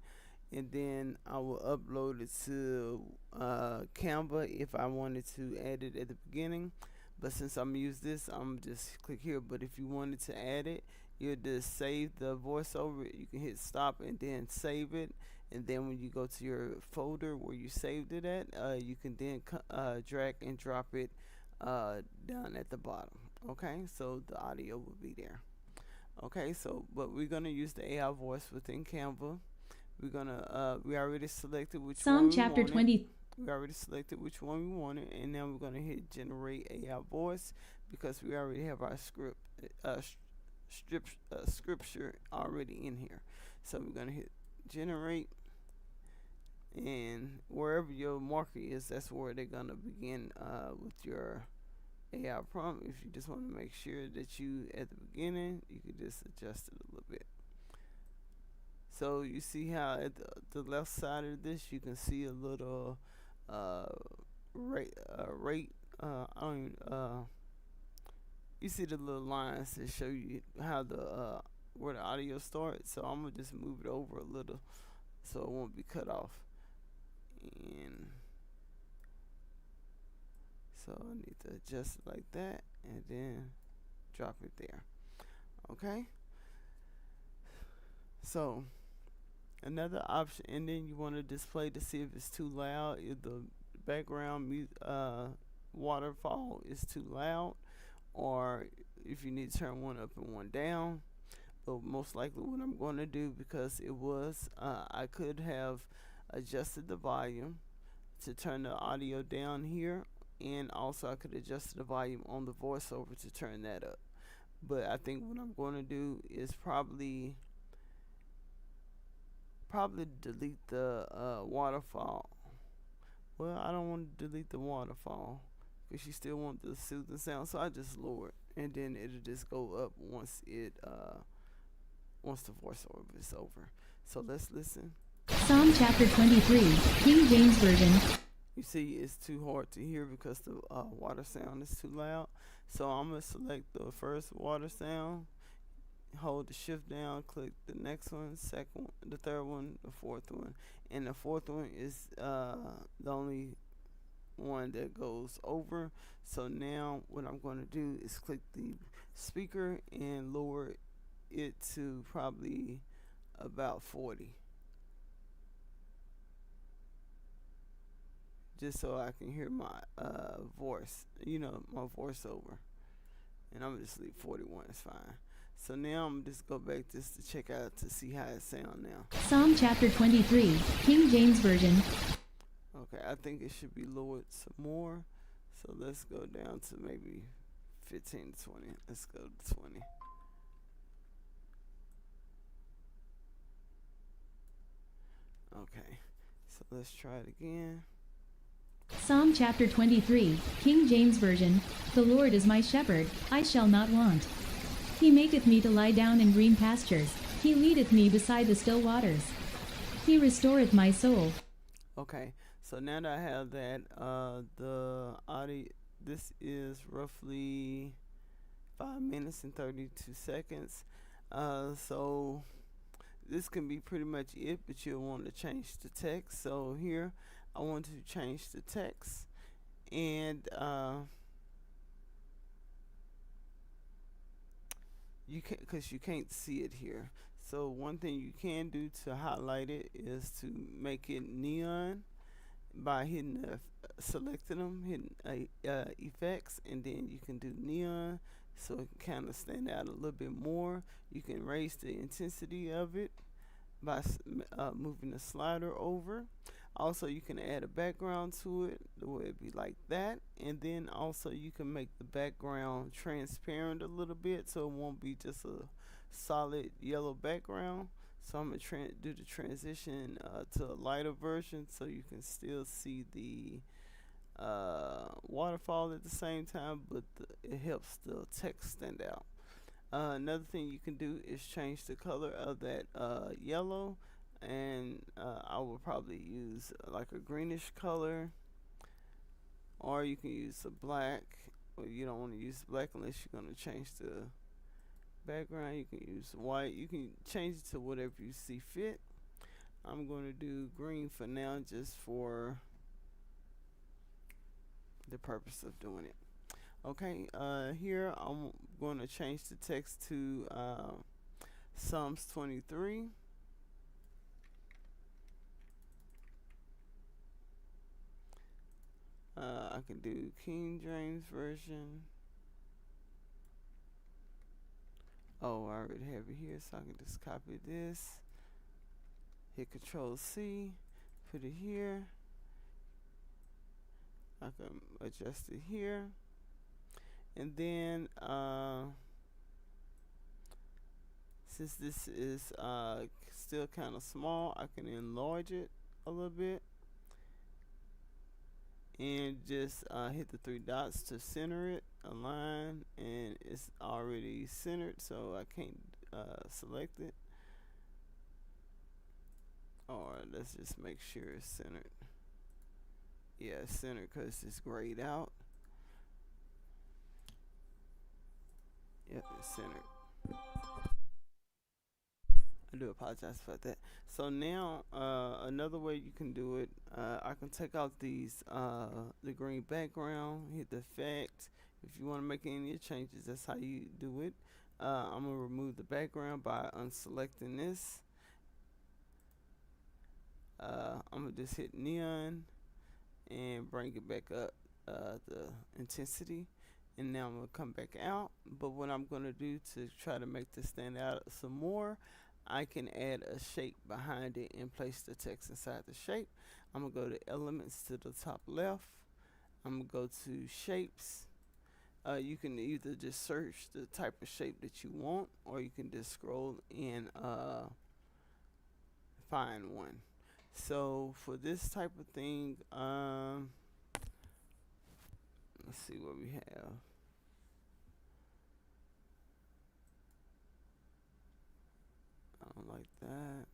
[SPEAKER 3] and then I will upload it to Canva if I wanted to add it at the beginning. But since I'm use this, I'm just click here. But if you wanted to add it, you just save the voiceover. You can hit stop and then save it. And then when you go to your folder where you saved it at, you can then drag and drop it down at the bottom. Okay, so the audio will be there. Okay, so but we're gonna use the AI voice within Canva. We're gonna we already selected which one
[SPEAKER 6] Psalm
[SPEAKER 3] we
[SPEAKER 6] chapter
[SPEAKER 3] wanted.
[SPEAKER 6] 20.
[SPEAKER 3] We already selected which one we wanted, and now we're gonna hit generate AI voice, because we already have our scripture already in here. So we're gonna hit generate, And wherever your marker is, that's where they're gonna begin with your AI prompt. If you just want to make sure that you at the beginning, you can just adjust it a little bit. So you see how at the left side of this, you can see a little rate. I don't even, you see the little lines that show you how the where the audio starts. So I'm gonna just move it over a little so it won't be cut off. And so I need to adjust it like that and then drop it there. Okay. So another option, and then you want to display to see if it's too loud, if the background waterfall is too loud, or if you need to turn one up and one down. But most likely what I'm going to do, because it was I could have adjusted the volume to turn the audio down here, and also I could adjust the volume on the voiceover to turn that up. But I think what I'm going to do is probably delete the waterfall. Well, I don't want to delete the waterfall because you still want the soothing sound, so I just lower it, and then it'll just go up once the voiceover is over. So let's listen.
[SPEAKER 8] Psalm chapter 23, King James Version.
[SPEAKER 3] You see, it's too hard to hear because the water sound is too loud. So I'm going to select the first water sound, hold the shift down, click the next one, second one, the third one, the fourth one. And the fourth one is the only one that goes over. So now what I'm going to do is click the speaker and lower it to probably about 40. Just so I can hear my voice, my voiceover. And I'm just leave 41, it's fine. So now I'm just go back just to check out to see how it sound now.
[SPEAKER 8] Psalm chapter 23, King James Version.
[SPEAKER 3] Okay, I think it should be lowered some more. So let's go down to maybe 15 to 20. Let's go to 20. Okay, so let's try it again.
[SPEAKER 8] Psalm chapter 23, King James Version. The Lord is my shepherd, I shall not want. He maketh me to lie down in green pastures. He leadeth me beside the still waters. He restoreth my soul.
[SPEAKER 3] Okay, so now that I have that, the audio, this is roughly 5 minutes and 32 seconds. So this can be pretty much it, but you'll want to change the text. So here, I want to change the text, and you can't, because you can't see it here. So one thing you can do to highlight it is to make it neon by hitting selecting them, hitting effects, and then you can do neon so it can kind of stand out a little bit more. You can raise the intensity of it by moving the slider over. Also, you can add a background to it, the way it'd be like that, and then also you can make the background transparent a little bit so it won't be just a solid yellow background. So I'm gonna do the transition to a lighter version so you can still see the waterfall at the same time, but it helps the text stand out. Another thing you can do is change the color of that yellow, and I will probably use like a greenish color, or you can use a black. Well, you don't want to use black unless you're going to change the background. You can use white. You can change it to whatever you see fit. I'm going to do green for now, just for the purpose of doing it. Okay, here I'm going to change the text to Psalms 23. I can do King James Version. Oh, I already have it here, so I can just copy this, hit Control C, put it here. I can adjust it here, and then since this is still kind of small, I can enlarge it a little bit, and just hit the three dots to center it, align, and it's already centered, so I can't select it. Or let's just make sure it's centered. Yeah, it's centered because it's grayed out. Yep, it's centered. I do apologize for that. So now, another way you can do it, I can take out these, the green background, hit the effect. If you want to make any changes, that's how you do it. I'm gonna remove the background by unselecting this. I'm gonna just hit neon and bring it back up, the intensity. And now I'm gonna come back out. But what I'm gonna do to try to make this stand out some more, I can add a shape behind it and place the text inside the shape. I'm gonna go to elements to the top left. I'm gonna go to shapes. You can either just search the type of shape that you want, or you can just scroll and find one. So for this type of thing, let's see what we have. I don't like that.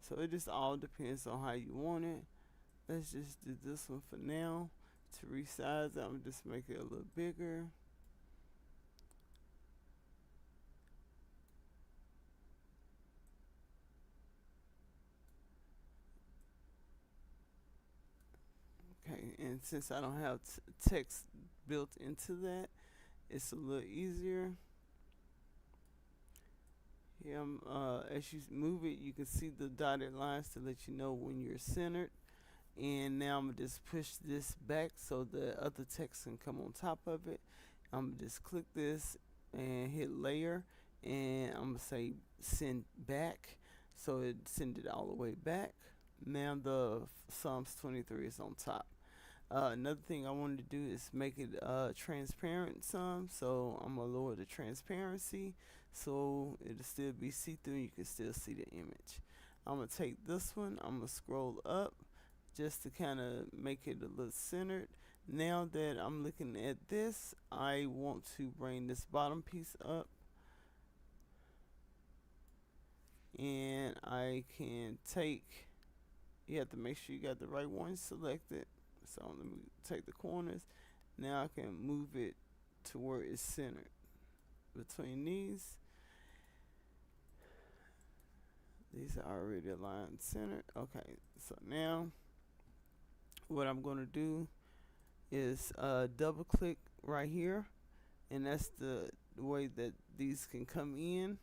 [SPEAKER 3] So it just all depends on how you want it. Let's just do this one for now. To resize it, I'm just make it a little bigger. Okay, and since I don't have text built into that, it's a little easier. Here, as you move it, you can see the dotted lines to let you know when you're centered. And now I'm gonna just push this back so the other text can come on top of it. I'm gonna just click this and hit layer, and I'm gonna say send back, so it send it all the way back. Now the Psalms 23 is on top. Another thing I wanted to do is make it transparent some, so I'm gonna lower the transparency so it'll still be see-through and you can still see the image. I'm gonna take this one, I'm gonna scroll up just to kind of make it a little centered. Now that I'm looking at this, I want to bring this bottom piece up, and I can take, you have to make sure you got the right one selected. So let me take the corners. Now I can move it to where it's centered between these. These are already aligned centered. Okay, so now what I'm going to do is double click right here, and that's the way that these can come in.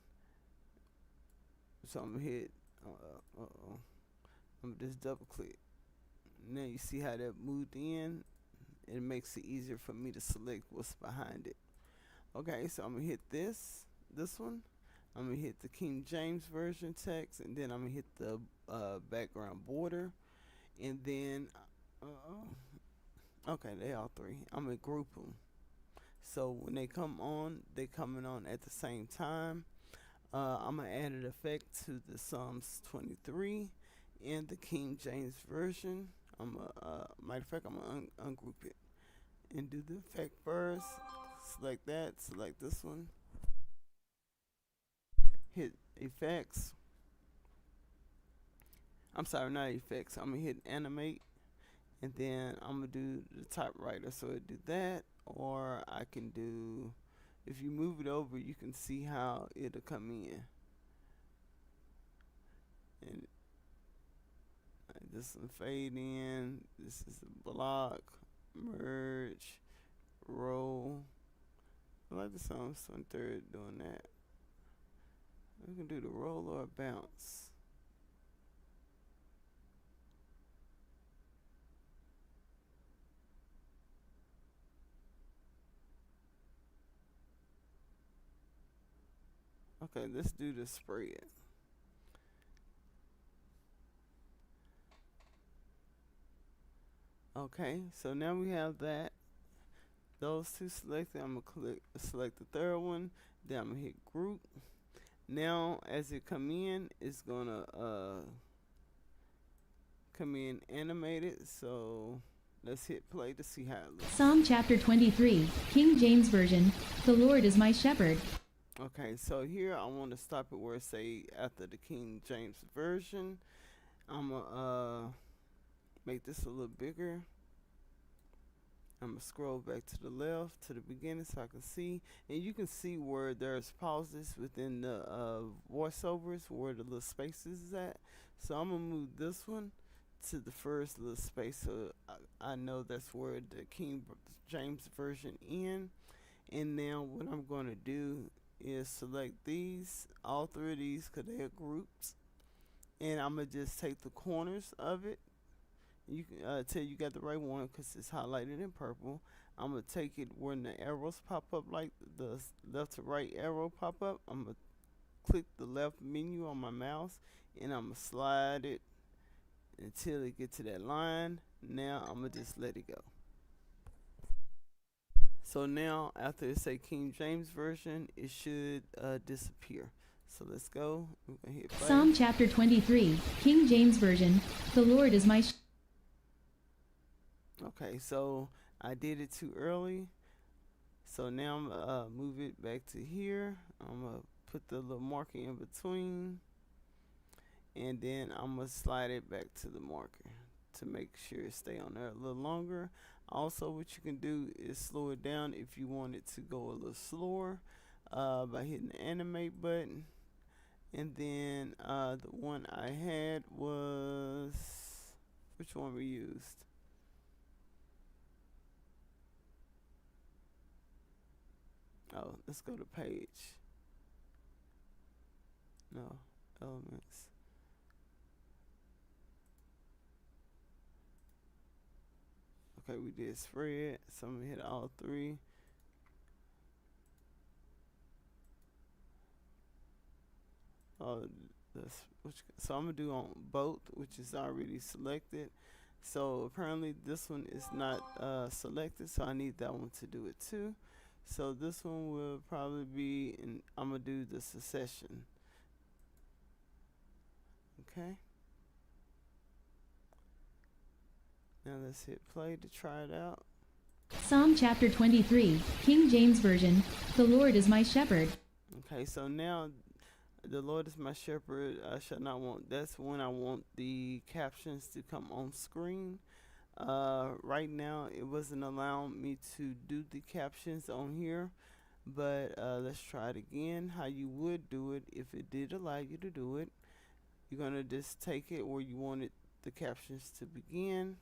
[SPEAKER 3] So I'm gonna hit I'm gonna just double click. Now you see how that moved in. It makes it easier for me to select what's behind it. Okay, so I'm gonna hit this one. I'm gonna hit the King James Version text, and then I'm gonna hit the background border, and then okay, they all three. I'm gonna group them. So when they come on, they coming on at the same time. I'm gonna add an effect to the Psalms 23 and the King James Version. Matter of fact, I'm gonna ungroup it and do the effect first. Select that. Select this one. Hit effects. I'm sorry, not effects. I'm gonna hit animate, and then I'm gonna do the typewriter. So it do that, or I can do. If you move it over, you can see how it'll come in. And this one fade in. This is the block, merge, roll. I like the Psalms 23 doing that. We can do the roll or bounce. Okay, let's do the spread. Okay, so now we have that. Those two selected. I'm gonna select the third one. Then I'm gonna hit group. Now, as it come in, it's gonna come in animated. So let's hit play to see how it looks.
[SPEAKER 8] Psalm chapter 23, King James Version. The Lord is my shepherd.
[SPEAKER 3] Okay, so here I want to stop it where it say after the King James Version. I'm gonna make this a little bigger. I'm gonna scroll back to the left to the beginning so I can see, and you can see where there's pauses within the voiceovers where the little spaces is at. So I'm gonna move this one to the first little space so I know that's where the King James Version in. And now what I'm gonna do is select these, all three of these, because they are grouped, and I'm gonna just take the corners of it. You can tell you got the right one because it's highlighted in purple. I'm gonna take it when the arrows pop up, like the left to right arrow pop up. I'm gonna click the left menu on my mouse and I'm gonna slide it until it gets to that line. Now I'm gonna just let it go. So now after it say King James Version, it should disappear. So let's go. We're gonna hit play.
[SPEAKER 8] Psalm chapter 23, King James Version. The Lord is my
[SPEAKER 3] Okay, so I did it too early. So now I'm gonna move it back to here. I'm gonna put the little marker in between, and then I'm gonna slide it back to the marker to make sure it stay on there a little longer. Also, what you can do is slow it down if you want it to go a little slower by hitting the animate button. And then the one I had was, which one we used? Oh, let's go to page. No, elements. Okay, we did spread. So I'm gonna hit all three. So I'm gonna do on both, which is already selected. So apparently this one is not selected, so I need that one to do it too. So this one will probably be, and I'm gonna do the succession. Okay. Now let's hit play to try it out.
[SPEAKER 8] Psalm chapter 23, King James Version. The Lord is my shepherd.
[SPEAKER 3] Okay, so now the Lord is my shepherd, I shall not want. That's when I want the captions to come on screen. Right now it wasn't allowing me to do the captions on here, but let's try it again. How you would do it if it did allow you to do it. You're gonna just take it where you wanted the captions to begin.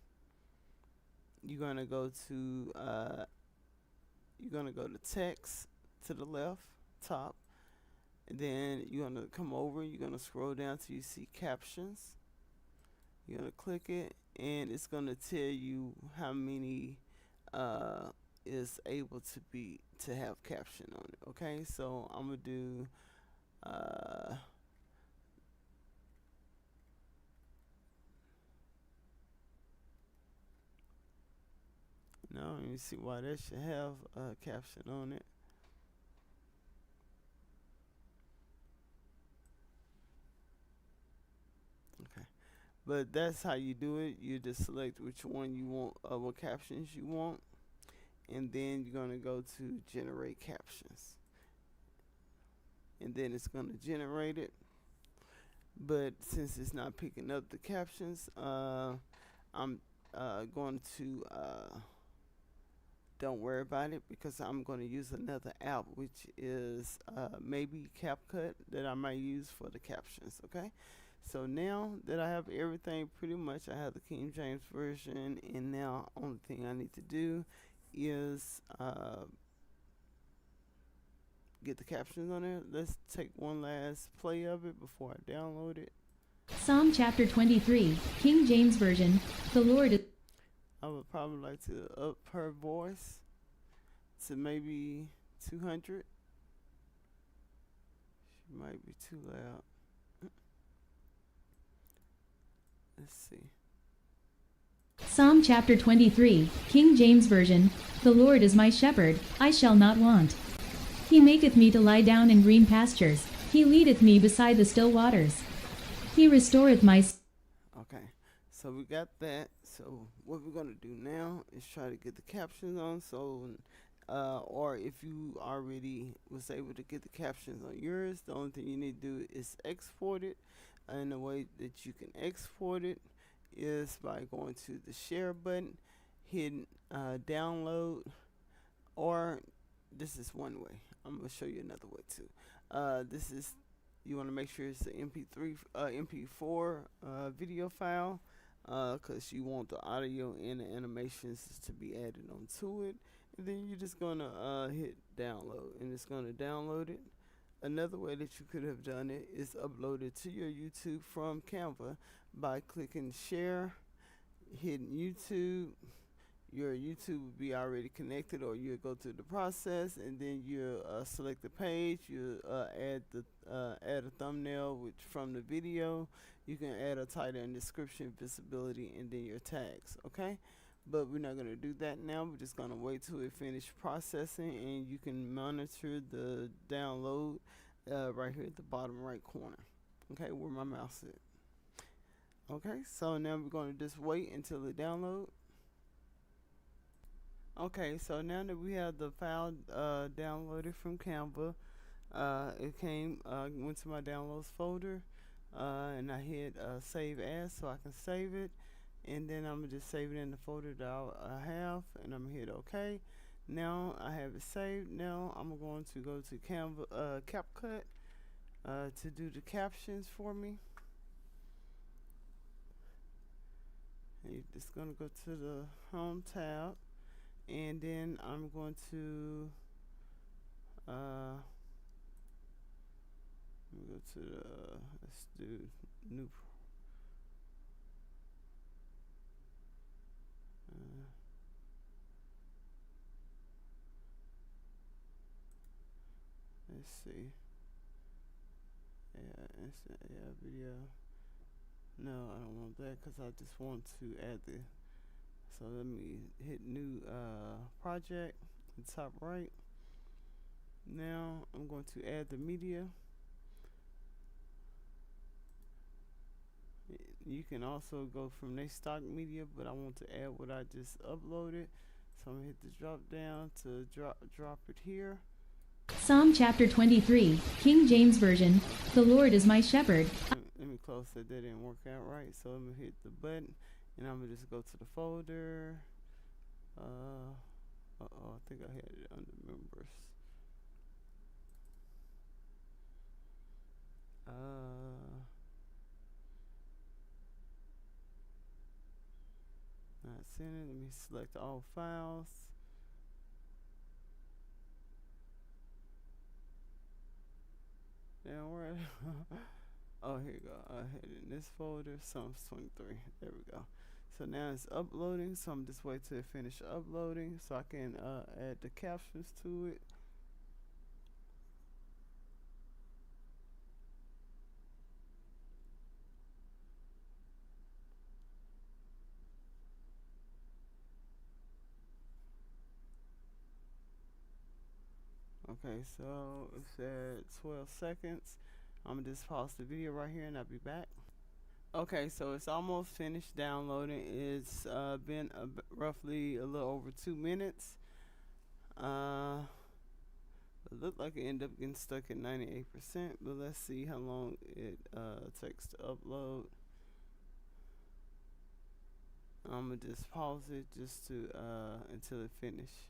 [SPEAKER 3] You're gonna go to text to the left top, and then you're gonna come over. You're gonna scroll down till you see captions. You're gonna click it, and it's gonna tell you how many is able to have caption on it. Okay, so I'm gonna do no, let me see why that should have a caption on it. Okay, but that's how you do it. You just select which one you want, what captions you want, and then you're gonna go to generate captions, and then it's gonna generate it. But since it's not picking up the captions, I'm going to don't worry about it, because I'm going to use another app, which is maybe CapCut, that I might use for the captions. Okay, so now that I have everything pretty much, I have the King James Version, and now only thing I need to do is get the captions on there. Let's take one last play of it before I download it.
[SPEAKER 8] Psalm chapter 23, King James Version. The Lord is...
[SPEAKER 3] I would probably like to up her voice to maybe 200. She might be too loud. Let's see.
[SPEAKER 8] Psalm chapter 23, King James Version. The Lord is my shepherd, I shall not want. He maketh me to lie down in green pastures. He leadeth me beside the still waters. He restoreth my
[SPEAKER 3] Okay, so we got that. So what we're gonna do now is try to get the captions on. So, or if you already was able to get the captions on yours, the only thing you need to do is export it. And the way that you can export it is by going to the share button, hitting download, or this is one way. I'm gonna show you another way too. This is, you want to make sure it's an MP3, MP4 video file, because you want the audio and the animations to be added onto it. And then you're just gonna hit download, and it's gonna download it. Another way that you could have done it is upload it to your YouTube from Canva by clicking share, hitting YouTube. Your YouTube will be already connected, or you'll go through the process, and then you select the page. You add a thumbnail from the video. You can add a title and description, visibility, and then your tags. Okay, but we're not gonna do that now. We're just gonna wait till it finishes processing, and you can monitor the download right here at the bottom right corner. Okay, where my mouse is. Okay, so now we're gonna just wait until it downloads. Okay, so now that we have the file downloaded from Canva, it went to my downloads folder, and I hit save as so I can save it, and then I'm gonna just save it in the folder that I have, and I'm gonna hit OK. Now I have it saved. Now I'm going to go to Canva, CapCut, to do the captions for me. And you're just gonna go to the Home tab. And then I'm going to go to let's do new. Let's see. Yeah, video. No, I don't want that because I just want to add the. So let me hit new project in the top right. Now I'm going to add the media. You can also go from their stock media, but I want to add what I just uploaded. So I'm gonna hit the drop down to drop it here.
[SPEAKER 8] Psalm chapter 23, King James Version. The Lord is my shepherd.
[SPEAKER 3] Let me close that. That didn't work out right. So I'm gonna hit the button, and I'm gonna just go to the folder. I think I had it under members. Not seeing it. Let me select all files. Now where? Oh, here you go. I had it in this folder, Psalms 23. There we go. So now it's uploading. So I'm just wait till it finish uploading, so I can add the captions to it. Okay, so it's at 12 seconds. I'm gonna just pause the video right here and I'll be back. Okay, so it's almost finished downloading. It's been roughly a little over 2 minutes. It looked like it ended up getting stuck at 98%, but let's see how long it takes to upload. I'm gonna just pause it just to until it finishes.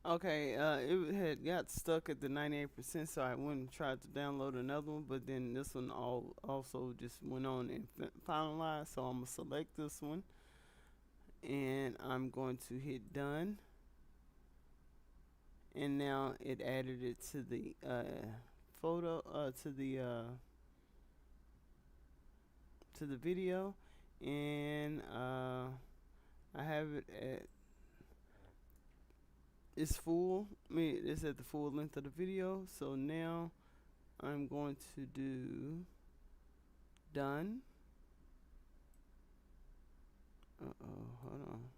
[SPEAKER 3] Okay, it had got stuck at the 98%, so I went and tried to download another one, but then this one also just went on and finalized, so I'm going to select this one, and I'm going to hit done, and now it added it to the to the video, and I have it at it's full. It's at the full length of the video. So now I'm going to do done. Hold on.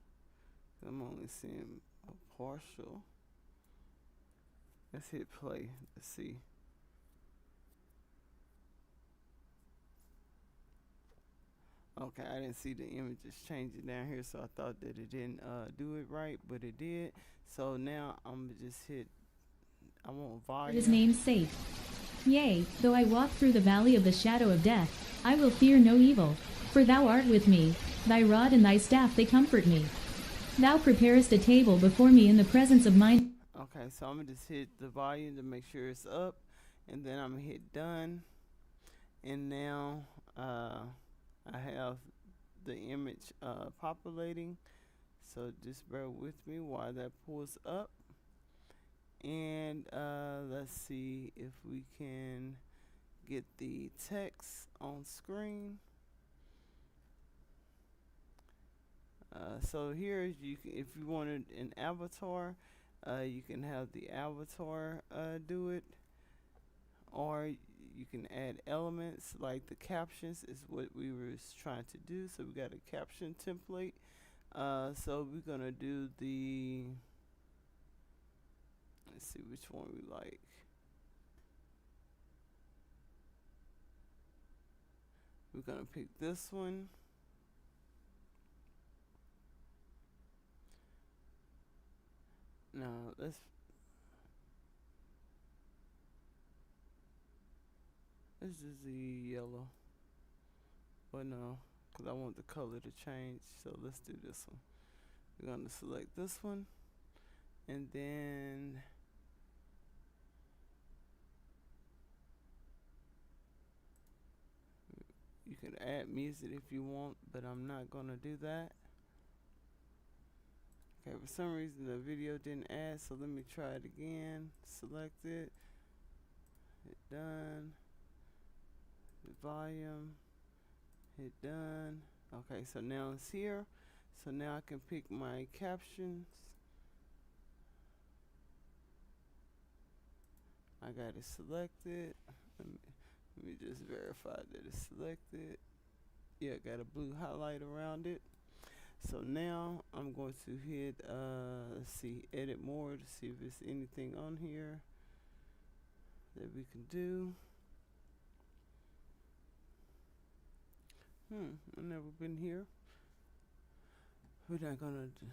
[SPEAKER 3] I'm only seeing a partial. Let's hit play. Let's see. Okay, I didn't see the images changing down here, so I thought that it didn't do it right, but it did. So now I'm gonna just hit, I want
[SPEAKER 8] His
[SPEAKER 3] volume.
[SPEAKER 8] name's safe. Yea, though I walk through the valley of the shadow of death, I will fear no evil. For thou art with me, thy rod and thy staff they comfort me. Thou preparest a table before me in the presence of mine.
[SPEAKER 3] Okay, so I'm gonna just hit the volume to make sure it's up, and then I'm gonna hit done. And now I have the image populating, so just bear with me while that pulls up. And let's see if we can get the text on screen. So here you can, if you wanted an avatar, you can have the avatar do it, or you can add elements like the captions is what we were trying to do. So we got a caption template. So we're gonna do the, let's see which one we like. We're gonna pick this one. Now this is the yellow. But no, because I want the color to change. So let's do this one. We're gonna select this one, and then you can add music if you want, but I'm not gonna do that. Okay, for some reason the video didn't add, so let me try it again. Select it, hit done, hit volume, hit done. Okay, so now it's here. So now I can pick my captions. I got it selected. Let me just verify that it's selected. Yeah, got a blue highlight around it. So now I'm going to hit let's see, edit more to see if there's anything on here that we can do. I've never been here. We're not gonna do,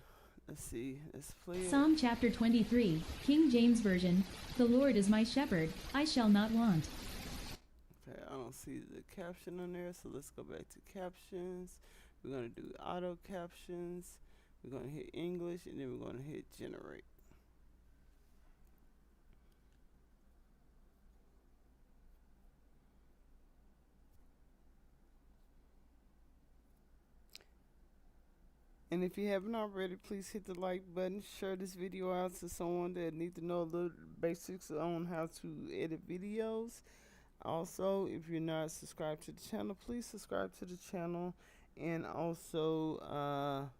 [SPEAKER 3] let's see, let's play it.
[SPEAKER 8] Psalm chapter 23, King James Version. The Lord is my shepherd, I shall not want.
[SPEAKER 3] Okay, I don't see the caption on there, so let's go back to captions. We're gonna do auto captions. We're gonna hit English, and then we're gonna hit generate. And if you haven't already, please hit the like button. Share this video out to someone that needs to know a little basics on how to edit videos. Also, if you're not subscribed to the channel, please subscribe to the channel. And also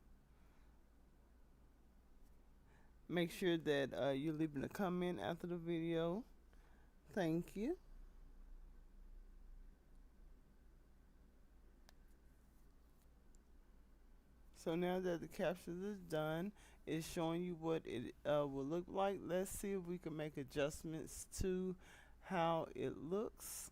[SPEAKER 3] make sure that you're leaving a comment after the video. Thank you. So now that the captions is done, it's showing you what it will look like. Let's see if we can make adjustments to how it looks.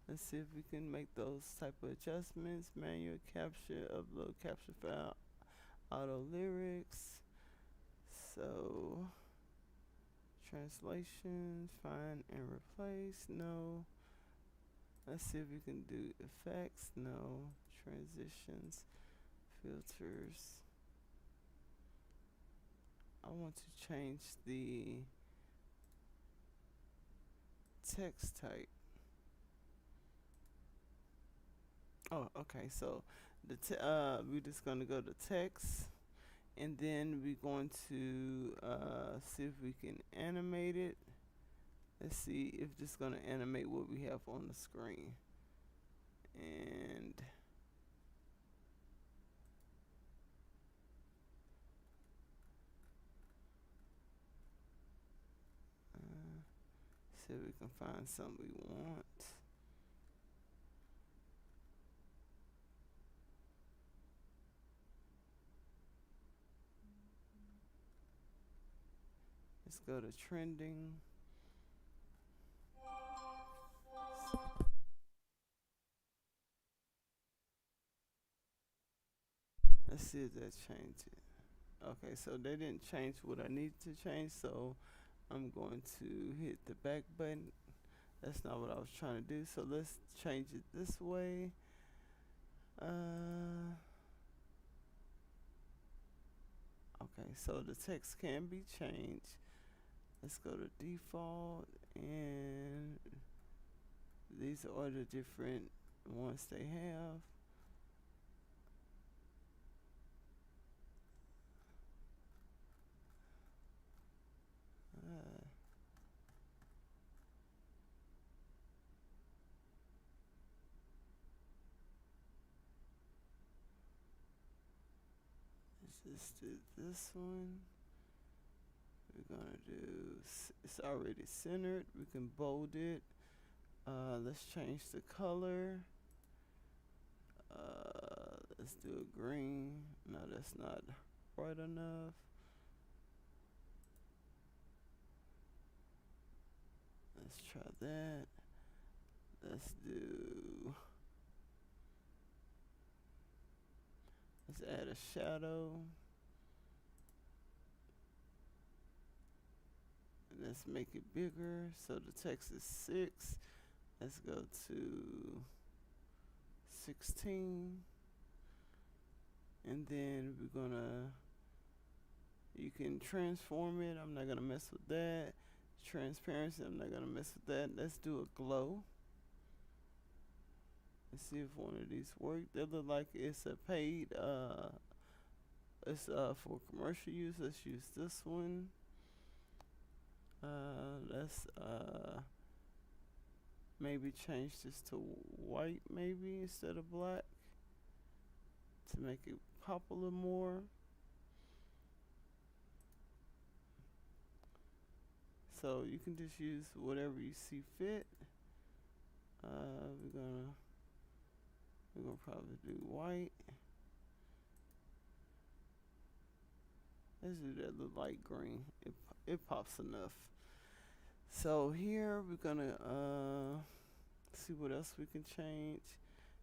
[SPEAKER 3] Let's see if we can make those type of adjustments. Manual capture, upload capture file, auto lyrics. So translation, find and replace, no. Let's see if we can do effects, no. Transitions, filters. I want to change the text type. Oh, okay. So the we're just gonna go to text, and then we're going to see if we can animate it. Let's see if this is gonna animate what we have on the screen. And see if we can find something we want. Let's go to trending. Let's see if that changed it. Okay, so they didn't change what I needed to change, so I'm going to hit the back button. That's not what I was trying to do, so let's change it this way. Okay, so the text can be changed. Let's go to default, and these are the different ones they have. Let's just do this one. We're gonna do, it's already centered. We can bold it. Let's change the color. Let's do a green. No, that's not bright enough. Let's try that. Let's add a shadow. Let's make it bigger. So the text is 6. Let's go to 16. And then you can transform it. I'm not gonna mess with that. Transparency, I'm not gonna mess with that. Let's do a glow. Let's see if one of these work. They look like it's a paid, it's for commercial use. Let's use this one. Let's maybe change this to white maybe instead of black to make it pop a little more. So you can just use whatever you see fit. We're gonna probably do white. Let's do that little light green. It pops enough. So here we're gonna see what else we can change.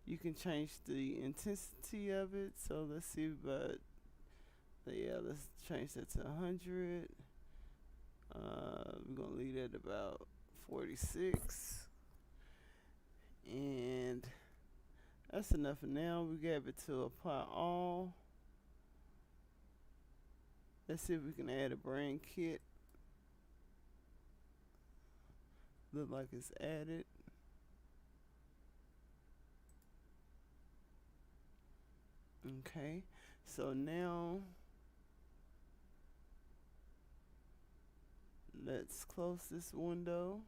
[SPEAKER 3] You can change the intensity of it. So let's see, let's change that to 100. We're gonna leave it about 46, and that's enough for now. We gave it to apply all. Let's see if we can add a brand kit. Look like it's added. Okay, so now let's close this window.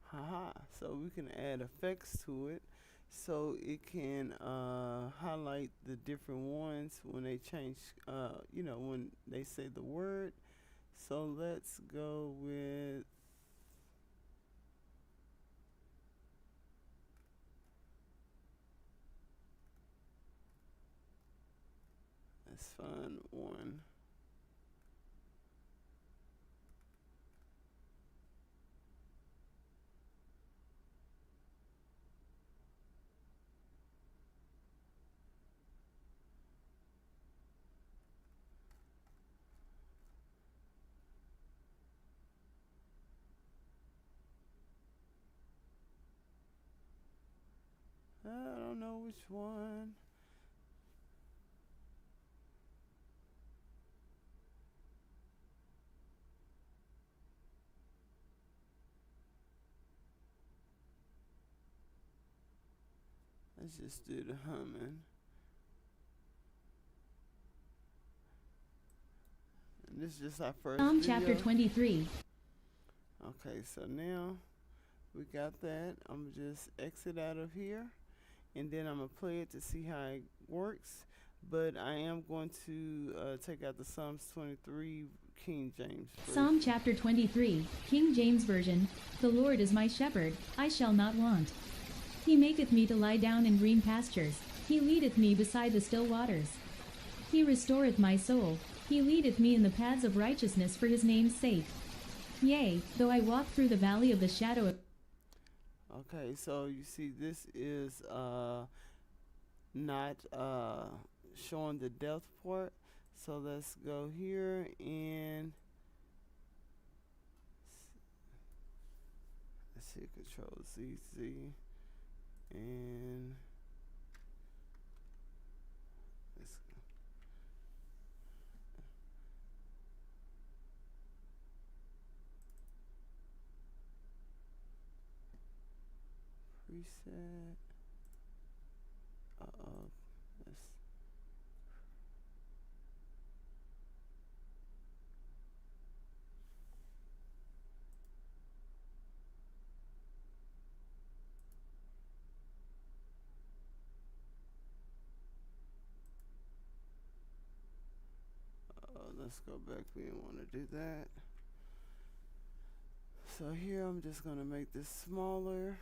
[SPEAKER 3] Haha, so we can add effects to it so it can highlight the different ones when they change, when they say the word. So let's go with, let's find one. I don't know which one. Let's just do the humming. And this is just our first
[SPEAKER 8] Psalm
[SPEAKER 3] video.
[SPEAKER 8] chapter 23.
[SPEAKER 3] Okay, so now we got that. I'm gonna just exit out of here, and then I'm gonna play it to see how it works. But I am going to take out the Psalms 23 King James version.
[SPEAKER 8] Psalm chapter 23, King James Version. The Lord is my shepherd, I shall not want. He maketh me to lie down in green pastures. He leadeth me beside the still waters. He restoreth my soul. He leadeth me in the paths of righteousness for his name's sake. Yea, though I walk through the valley of the shadow of...
[SPEAKER 3] Okay, so you see this is not showing the depth part. So let's go here and let's see, Control Z and let's go. Preset. Let's let's go back. We didn't want to do that. So here I'm just gonna make this smaller.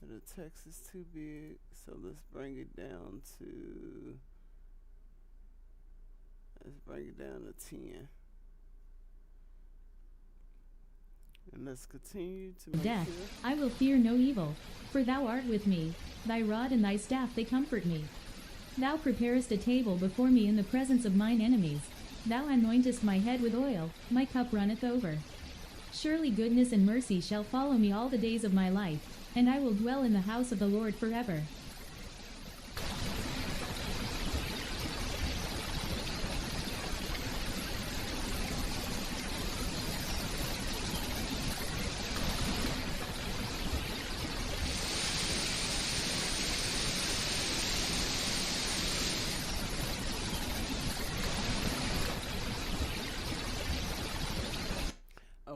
[SPEAKER 3] The text is too big, so let's bring it down to 10. And let's continue to make
[SPEAKER 8] Death,
[SPEAKER 3] sure.
[SPEAKER 8] I will fear no evil, for thou art with me. Thy rod and thy staff they comfort me. Thou preparest a table before me in the presence of mine enemies. Thou anointest my head with oil, my cup runneth over. Surely goodness and mercy shall follow me all the days of my life, and I will dwell in the house of the Lord forever.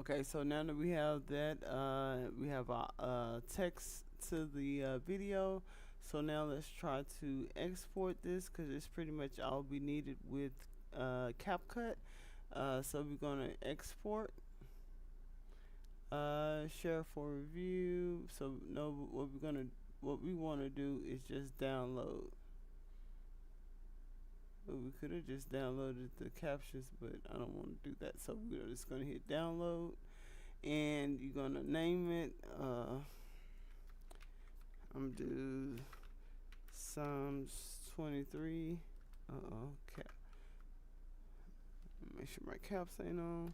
[SPEAKER 3] Okay, so now that we have that, we have our text to the video. So now let's try to export this because it's pretty much all we needed with CapCut. So we're gonna export, share for review. So no, what we want to do is just download. But we could have just downloaded the captions, but I don't want to do that. So we're just gonna hit download, and you're gonna name it. I'm gonna do Psalms 23. Cap. Make sure my caps ain't on.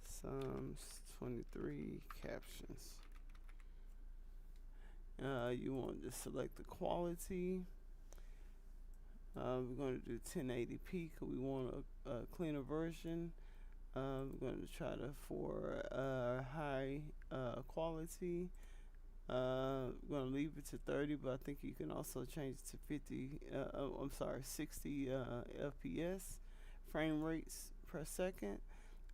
[SPEAKER 3] Psalms 23 captions. You want to select the quality. We're going to do 1080p because we want a cleaner version. We're going to try for high quality. We're going to leave it to 30, but I think you can also change it to 60 FPS frame rates per second.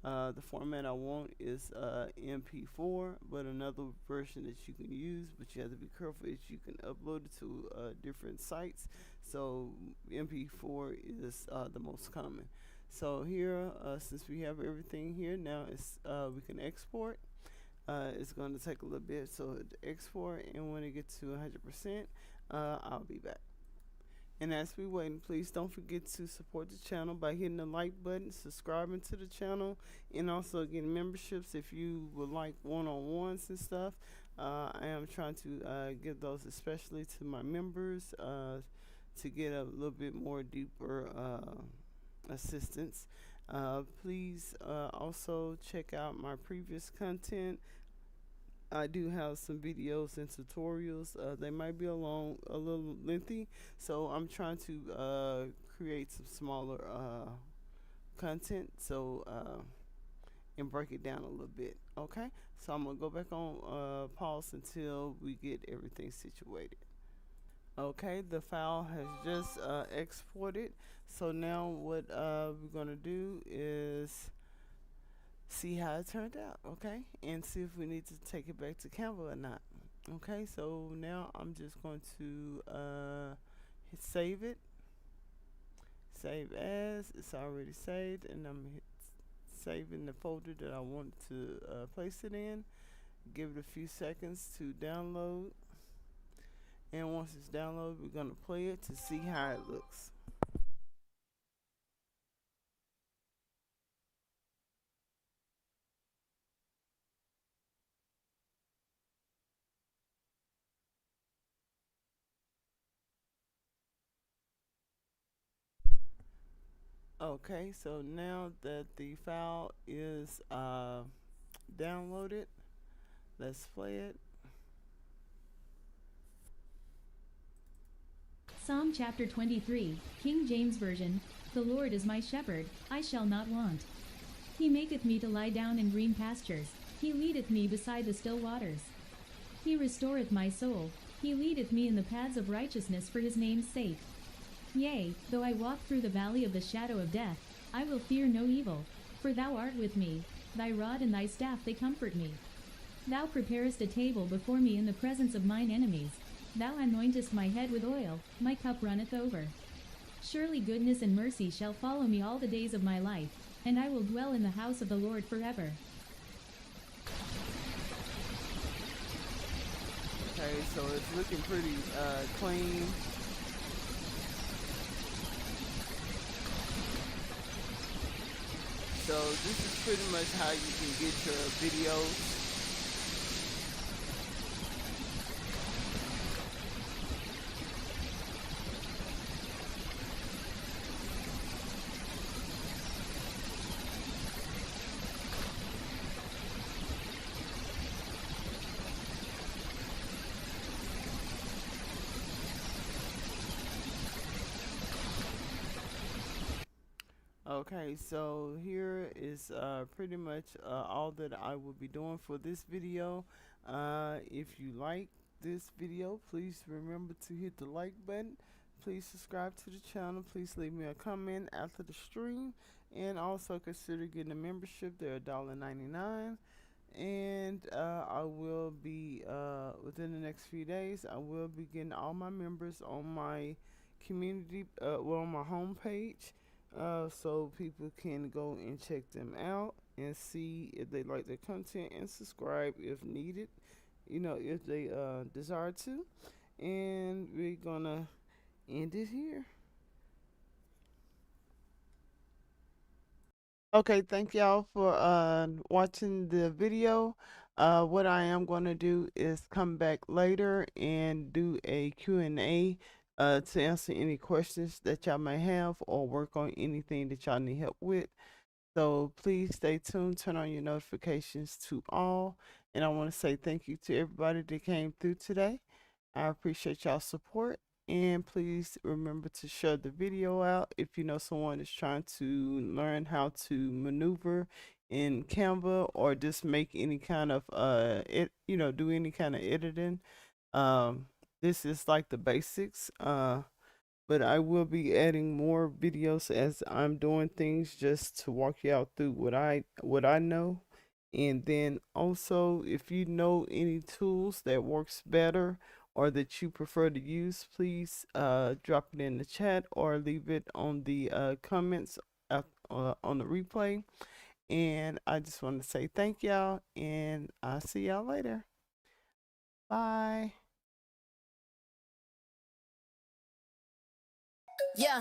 [SPEAKER 3] The format I want is MP4, but another version that you can use, but you have to be careful is you can upload it to different sites. So MP4 is the most common. So here, since we have everything here, now it's we can export. It's going to take a little bit, so to export, and when it gets to 100%, I'll be back. And as we waiting, please don't forget to support the channel by hitting the like button, subscribing to the channel, and also getting memberships if you would like one-on-ones and stuff. I am trying to give those especially to my members to get a little bit more deeper assistance. Please also check out my previous content. I do have some videos and tutorials. They might be a little lengthy, so I'm trying to create some smaller content, so and break it down a little bit. Okay, so I'm gonna go back on pause until we get everything situated. Okay, the file has just exported. So now what we're gonna do is see how it turned out, okay, and see if we need to take it back to Canva or not. Okay, so now I'm just going to hit save it, save as. It's already saved, and I'm saving the folder that I want to place it in. Give it a few seconds to download, and once it's downloaded, we're going to play it to see how it looks. Okay, so now that the file is downloaded, let's play it.
[SPEAKER 8] Psalm chapter 23, King James Version. The Lord is my shepherd, I shall not want. He maketh me to lie down in green pastures. He leadeth me beside the still waters. He restoreth my soul. He leadeth me in the paths of righteousness for his name's sake. Yea, though I walk through the valley of the shadow of death, I will fear no evil, for thou art with me. Thy rod and thy staff they comfort me. Thou preparest a table before me in the presence of mine enemies. Thou anointest my head with oil, my cup runneth over. Surely goodness and mercy shall follow me all the days of my life, and I will dwell in the house of the Lord forever.
[SPEAKER 3] Okay, so it's looking pretty clean. So this is pretty much how you can get your videos. Okay, so here is pretty much all that I will be doing for this video. If you like this video, please remember to hit the like button. Please subscribe to the channel. Please leave me a comment after the stream, and also consider getting a membership. They're $1.99, and I will be within the next few days, I will be getting all my members on my community, on my homepage. So people can go and check them out and see if they like their content, and subscribe if needed, if they desire to. And we're gonna end it here. Okay, thank y'all for watching the video. What I am going to do is come back later and do a Q&A to answer any questions that y'all may have, or work on anything that y'all need help with. So please stay tuned, turn on your notifications to all. And I want to say thank you to everybody that came through today. I appreciate y'all's support. And please remember to share the video out if you know someone is trying to learn how to maneuver in Canva, or just make any kind of do any kind of editing. This is like the basics, but I will be adding more videos as I'm doing things, just to walk you out through what I know. And then also, if you know any tools that works better or that you prefer to use, please drop it in the chat or leave it on the comments on the replay. And I just want to say thank y'all, and I'll see y'all later. Bye.
[SPEAKER 1] Yeah.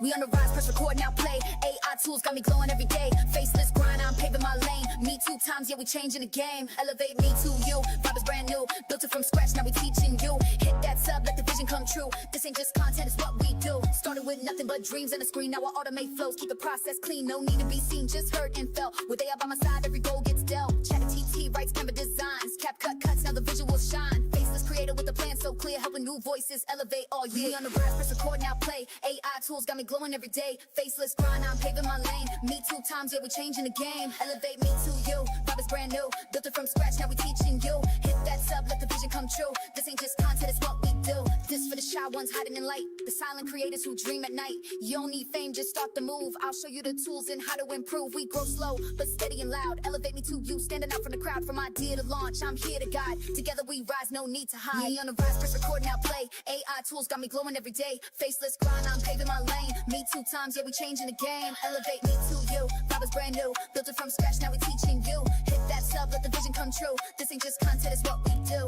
[SPEAKER 1] We on the rise, press record, now play. AI tools got me glowing every day. Faceless grind, I'm paving my lane. Me 2 times, yeah, we changing the game. Elevate me to you, vibe is brand new. Built it from scratch, now we teaching you. Hit that sub, let the vision come true. This ain't just content, it's what we do. Started with nothing but dreams and a screen. Now I automate flows, keep the process clean. No need to be seen, just heard and felt. With AI by my side, every goal gets dealt. ChatGPT writes Canva designs. CapCut cuts, now the visuals shine. Faceless creator with a plan so clear, helping new voices elevate all year. We on the rise, press record, now play. AI tools got me glowing every day. Faceless grind, I'm paving my lane. Me 2 times, yeah, we changing the game. Elevate me to you, vibe is brand new. Built it from scratch, now we teaching you. Hit that sub, let the vision come true. This ain't just content, it's what we do. This for the shy ones hiding in light, the silent creators who dream at night. You don't need fame, just start the move. I'll show you the tools and how to improve. We grow slow, but steady and loud. Elevate me to you, standing out from the crowd. From idea to launch, I'm here to guide. Together we rise, no need to hide. Me on the rise, press record, now play. AI tools got me glowing every day. Faceless grind, I'm paving my lane. Me 2 times, yeah, we changing the game. Elevate me to you, vibe is brand new. Built it from scratch, now we teaching you. Hit that sub, let the vision come true. This ain't just content, it's what we do.